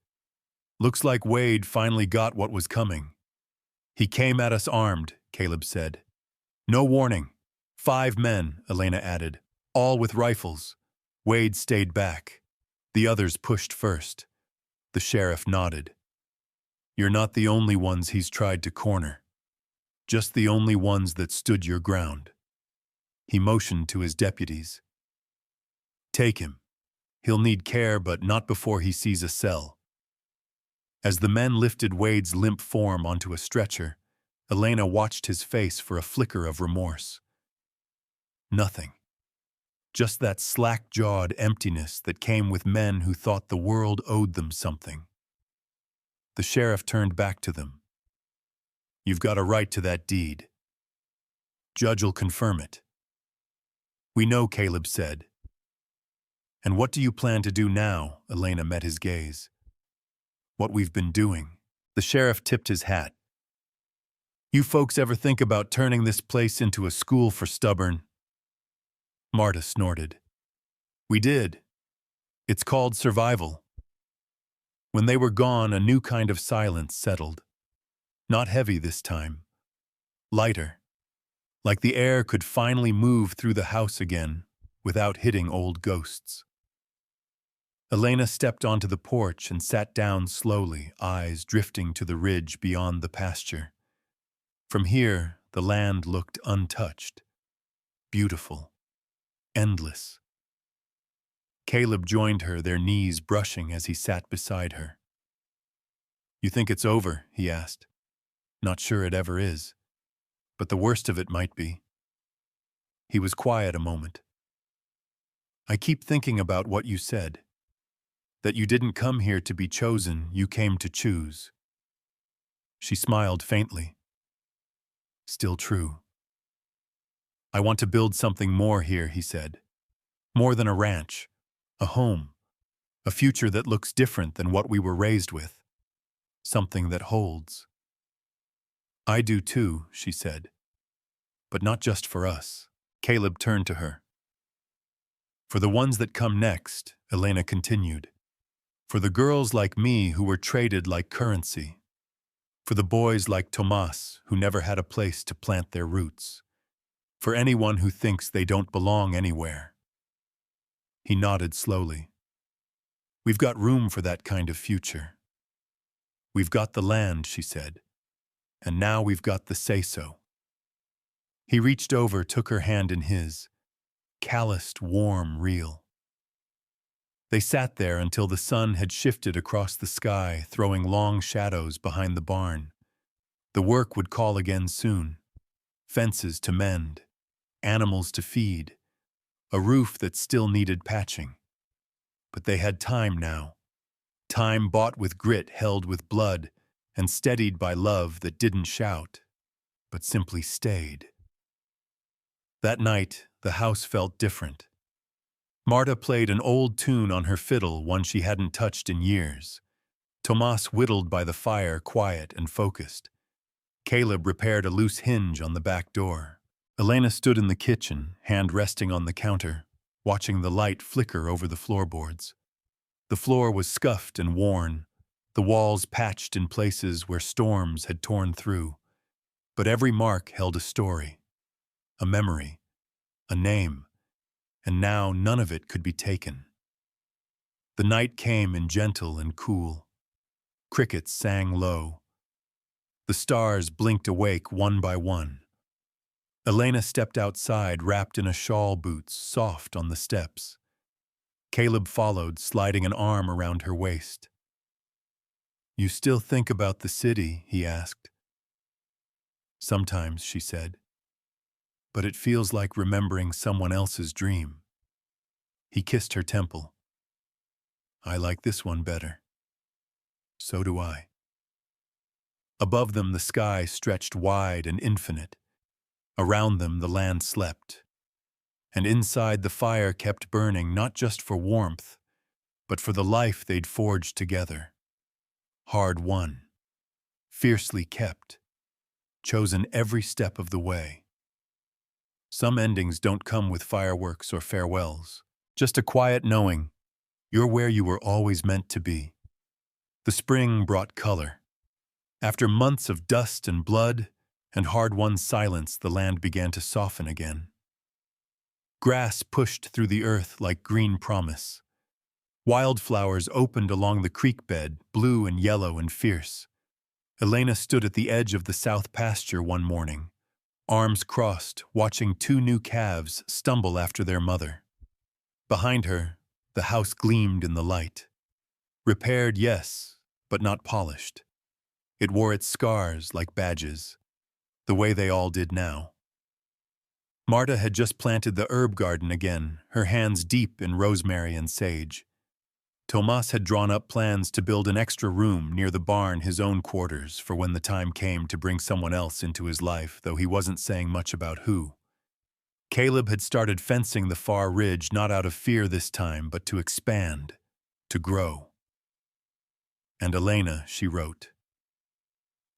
"looks like Wade finally got what was coming." "He came at us armed," Caleb said. "No warning. 5 men," Elena added, "all with rifles." Wade stayed back. The others pushed first. The sheriff nodded. "You're not the only ones he's tried to corner. Just the only ones that stood your ground." He motioned to his deputies. "Take him. He'll need care, but not before he sees a cell." As the men lifted Wade's limp form onto a stretcher, Elena watched his face for a flicker of remorse. Nothing. Just that slack-jawed emptiness that came with men who thought the world owed them something. The sheriff turned back to them. "You've got a right to that deed. Judge'll confirm it." "We know," Caleb said. "And what do you plan to do now?" Elena met his gaze. "What we've been doing." The sheriff tipped his hat. "You folks ever think about turning this place into a school for stubborn?" Marta snorted. "We did. It's called survival." When they were gone, a new kind of silence settled. Not heavy this time. Lighter. Like the air could finally move through the house again, without hitting old ghosts. Elena stepped onto the porch and sat down slowly, eyes drifting to the ridge beyond the pasture. From here, the land looked untouched. Beautiful. Endless. Caleb joined her, their knees brushing as he sat beside her. "You think it's over?" he asked. "Not sure it ever is. But the worst of it might be." He was quiet a moment. "I keep thinking about what you said. That you didn't come here to be chosen, you came to choose." She smiled faintly. "Still true." "I want to build something more here," he said. "More than a ranch. A home. A future that looks different than what we were raised with. Something that holds." "I do too," she said. "But not just for us." Caleb turned to her. "For the ones that come next," Elena continued. "For the girls like me who were traded like currency. For the boys like Tomas who never had a place to plant their roots. For anyone who thinks they don't belong anywhere." He nodded slowly. "We've got room for that kind of future. We've got the land," she said, "and now we've got the say-so." He reached over, took her hand in his, calloused, warm, real. They sat there until the sun had shifted across the sky, throwing long shadows behind the barn. The work would call again soon. Fences to mend, animals to feed, a roof that still needed patching. But they had time now. Time bought with grit, held with blood, and steadied by love that didn't shout, but simply stayed. That night, the house felt different. Marta played an old tune on her fiddle, one she hadn't touched in years. Tomas whittled by the fire, quiet and focused. Caleb repaired a loose hinge on the back door. Elena stood in the kitchen, hand resting on the counter, watching the light flicker over the floorboards. The floor was scuffed and worn, the walls patched in places where storms had torn through. But every mark held a story, a memory, a name, and now none of it could be taken. The night came in gentle and cool. Crickets sang low. The stars blinked awake one by one. Elena stepped outside, wrapped in a shawl, boots soft on the steps. Caleb followed, sliding an arm around her waist. "You still think about the city?" he asked. "Sometimes," she said. "But it feels like remembering someone else's dream." He kissed her temple. "I like this one better." "So do I." Above them the sky stretched wide and infinite. Around them the land slept. And inside the fire kept burning, not just for warmth, but for the life they'd forged together. Hard won, fiercely kept, chosen every step of the way. Some endings don't come with fireworks or farewells, just a quiet knowing you're where you were always meant to be. The spring brought color. After months of dust and blood and hard-won silence, the land began to soften again. Grass pushed through the earth like green promise. Wildflowers opened along the creek bed, blue and yellow and fierce. Elena stood at the edge of the south pasture one morning, arms crossed, watching two new calves stumble after their mother. Behind her, the house gleamed in the light. Repaired, yes, but not polished. It wore its scars like badges, the way they all did now. Marta had just planted the herb garden again, her hands deep in rosemary and sage. Tomas had drawn up plans to build an extra room near the barn, his own quarters, for when the time came to bring someone else into his life, though he wasn't saying much about who. Caleb had started fencing the far ridge, not out of fear this time, but to expand, to grow. And Elena, she wrote.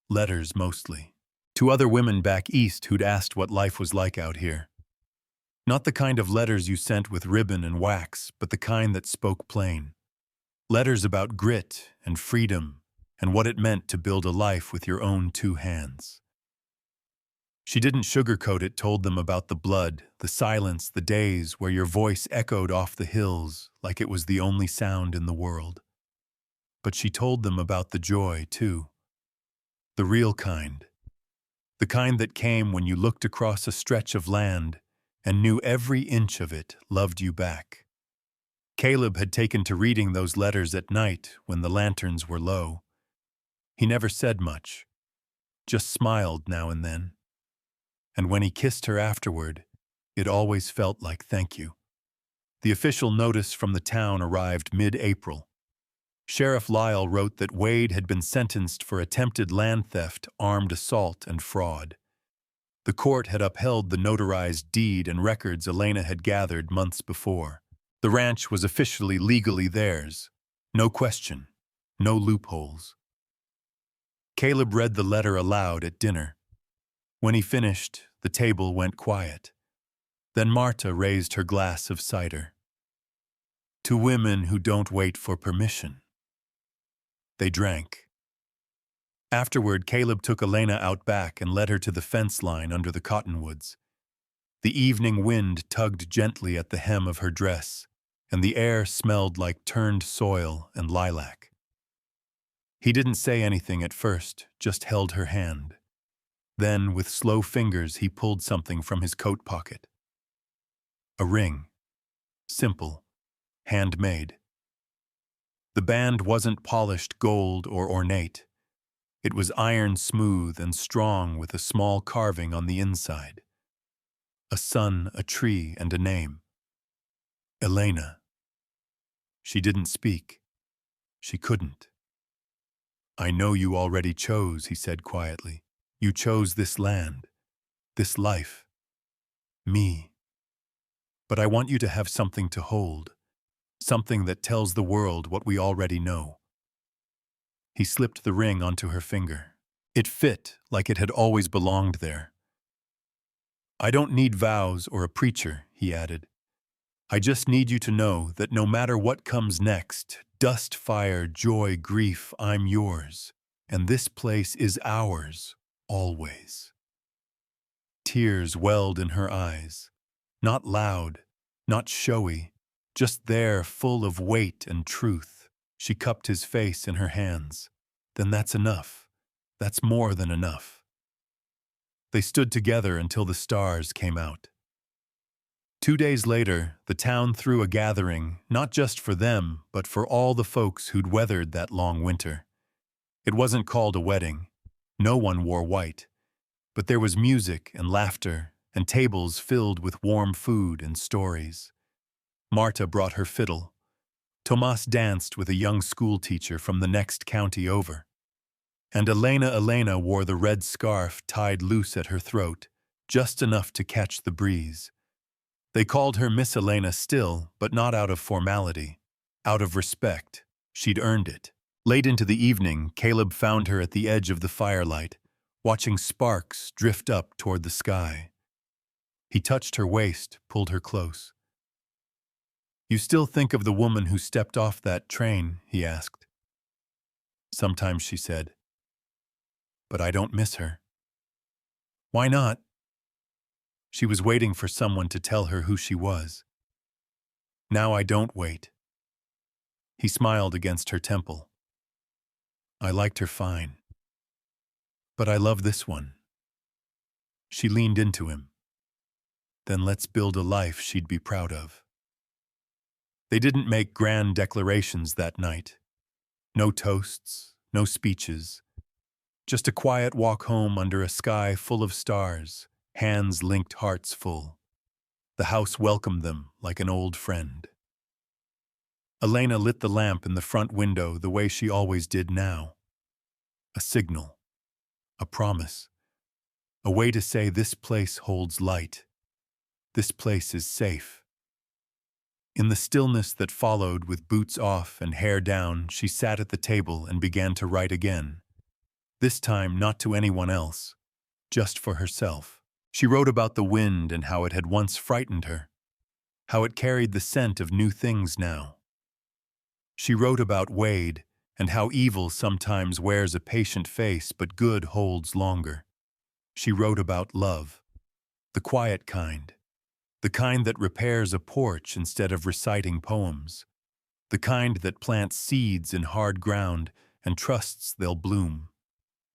Letters mostly. To other women back east who'd asked what life was like out here. Not the kind of letters you sent with ribbon and wax, but the kind that spoke plain. Letters about grit and freedom and what it meant to build a life with your own two hands. She didn't sugarcoat it, told them about the blood, the silence, the days where your voice echoed off the hills like it was the only sound in the world. But she told them about the joy, too. The real kind. The kind that came when you looked across a stretch of land and knew every inch of it loved you back. Caleb had taken to reading those letters at night when the lanterns were low. He never said much, just smiled now and then. And when he kissed her afterward, it always felt like thank you. The official notice from the town arrived mid-April. Sheriff Lyle wrote that Wade had been sentenced for attempted land theft, armed assault, and fraud. The court had upheld the notarized deed and records Elena had gathered months before. The ranch was officially legally theirs. No question, no loopholes. Caleb read the letter aloud at dinner. When he finished, the table went quiet. Then Marta raised her glass of cider. To women who don't wait for permission. They drank. Afterward, Caleb took Elena out back and led her to the fence line under the cottonwoods. The evening wind tugged gently at the hem of her dress, and the air smelled like turned soil and lilac. He didn't say anything at first, just held her hand. Then, with slow fingers, he pulled something from his coat pocket. A ring. Simple. Handmade. The band wasn't polished gold or ornate. It was iron smooth and strong with a small carving on the inside. A sun, a tree, and a name. Elena. She didn't speak. She couldn't. "I know you already chose," he said quietly. "You chose this land, this life, me. But I want you to have something to hold, something that tells the world what we already know." He slipped the ring onto her finger. It fit like it had always belonged there. "I don't need vows or a preacher," he added. "I just need you to know that no matter what comes next, dust, fire, joy, grief, I'm yours. And this place is ours, always." Tears welled in her eyes. Not loud, not showy, just there, full of weight and truth. She cupped his face in her hands. "Then that's enough. That's more than enough." They stood together until the stars came out. 2 days later, the town threw a gathering, not just for them, but for all the folks who'd weathered that long winter. It wasn't called a wedding. No one wore white. But there was music and laughter, and tables filled with warm food and stories. Marta brought her fiddle. Tomas danced with a young schoolteacher from the next county over. And Elena wore the red scarf tied loose at her throat, just enough to catch the breeze. They called her Miss Elena still, but not out of formality. Out of respect. She'd earned it. Late into the evening, Caleb found her at the edge of the firelight, watching sparks drift up toward the sky. He touched her waist, pulled her close. "You still think of the woman who stepped off that train?" he asked. "Sometimes," she said. "But I don't miss her." "Why not?" She was waiting for someone to tell her who she was. "Now I don't wait." He smiled against her temple. "I liked her fine. But I love this one." She leaned into him. "Then let's build a life she'd be proud of." They didn't make grand declarations that night. No toasts, no speeches. Just a quiet walk home under a sky full of stars, hands linked, hearts full. The house welcomed them like an old friend. Elena lit the lamp in the front window the way she always did now. A signal. A promise. A way to say this place holds light. This place is safe. In the stillness that followed, with boots off and hair down, she sat at the table and began to write again. This time not to anyone else, just for herself. She wrote about the wind and how it had once frightened her, how it carried the scent of new things now. She wrote about Wade and how evil sometimes wears a patient face but good holds longer. She wrote about love, the quiet kind, the kind that repairs a porch instead of reciting poems, the kind that plants seeds in hard ground and trusts they'll bloom.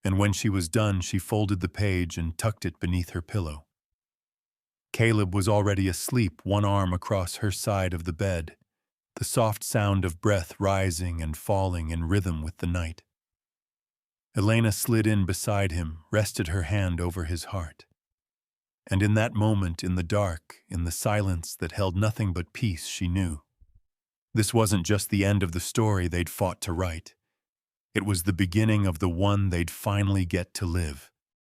And when she was done, she folded the page and tucked it beneath her pillow. Caleb was already asleep, one arm across her side of the bed, the soft sound of breath rising and falling in rhythm with the night. Elena slid in beside him, rested her hand over his heart. And in that moment, in the dark, in the silence that held nothing but peace, she knew. This wasn't just the end of the story they'd fought to write. It was the beginning of the one they'd finally get to live.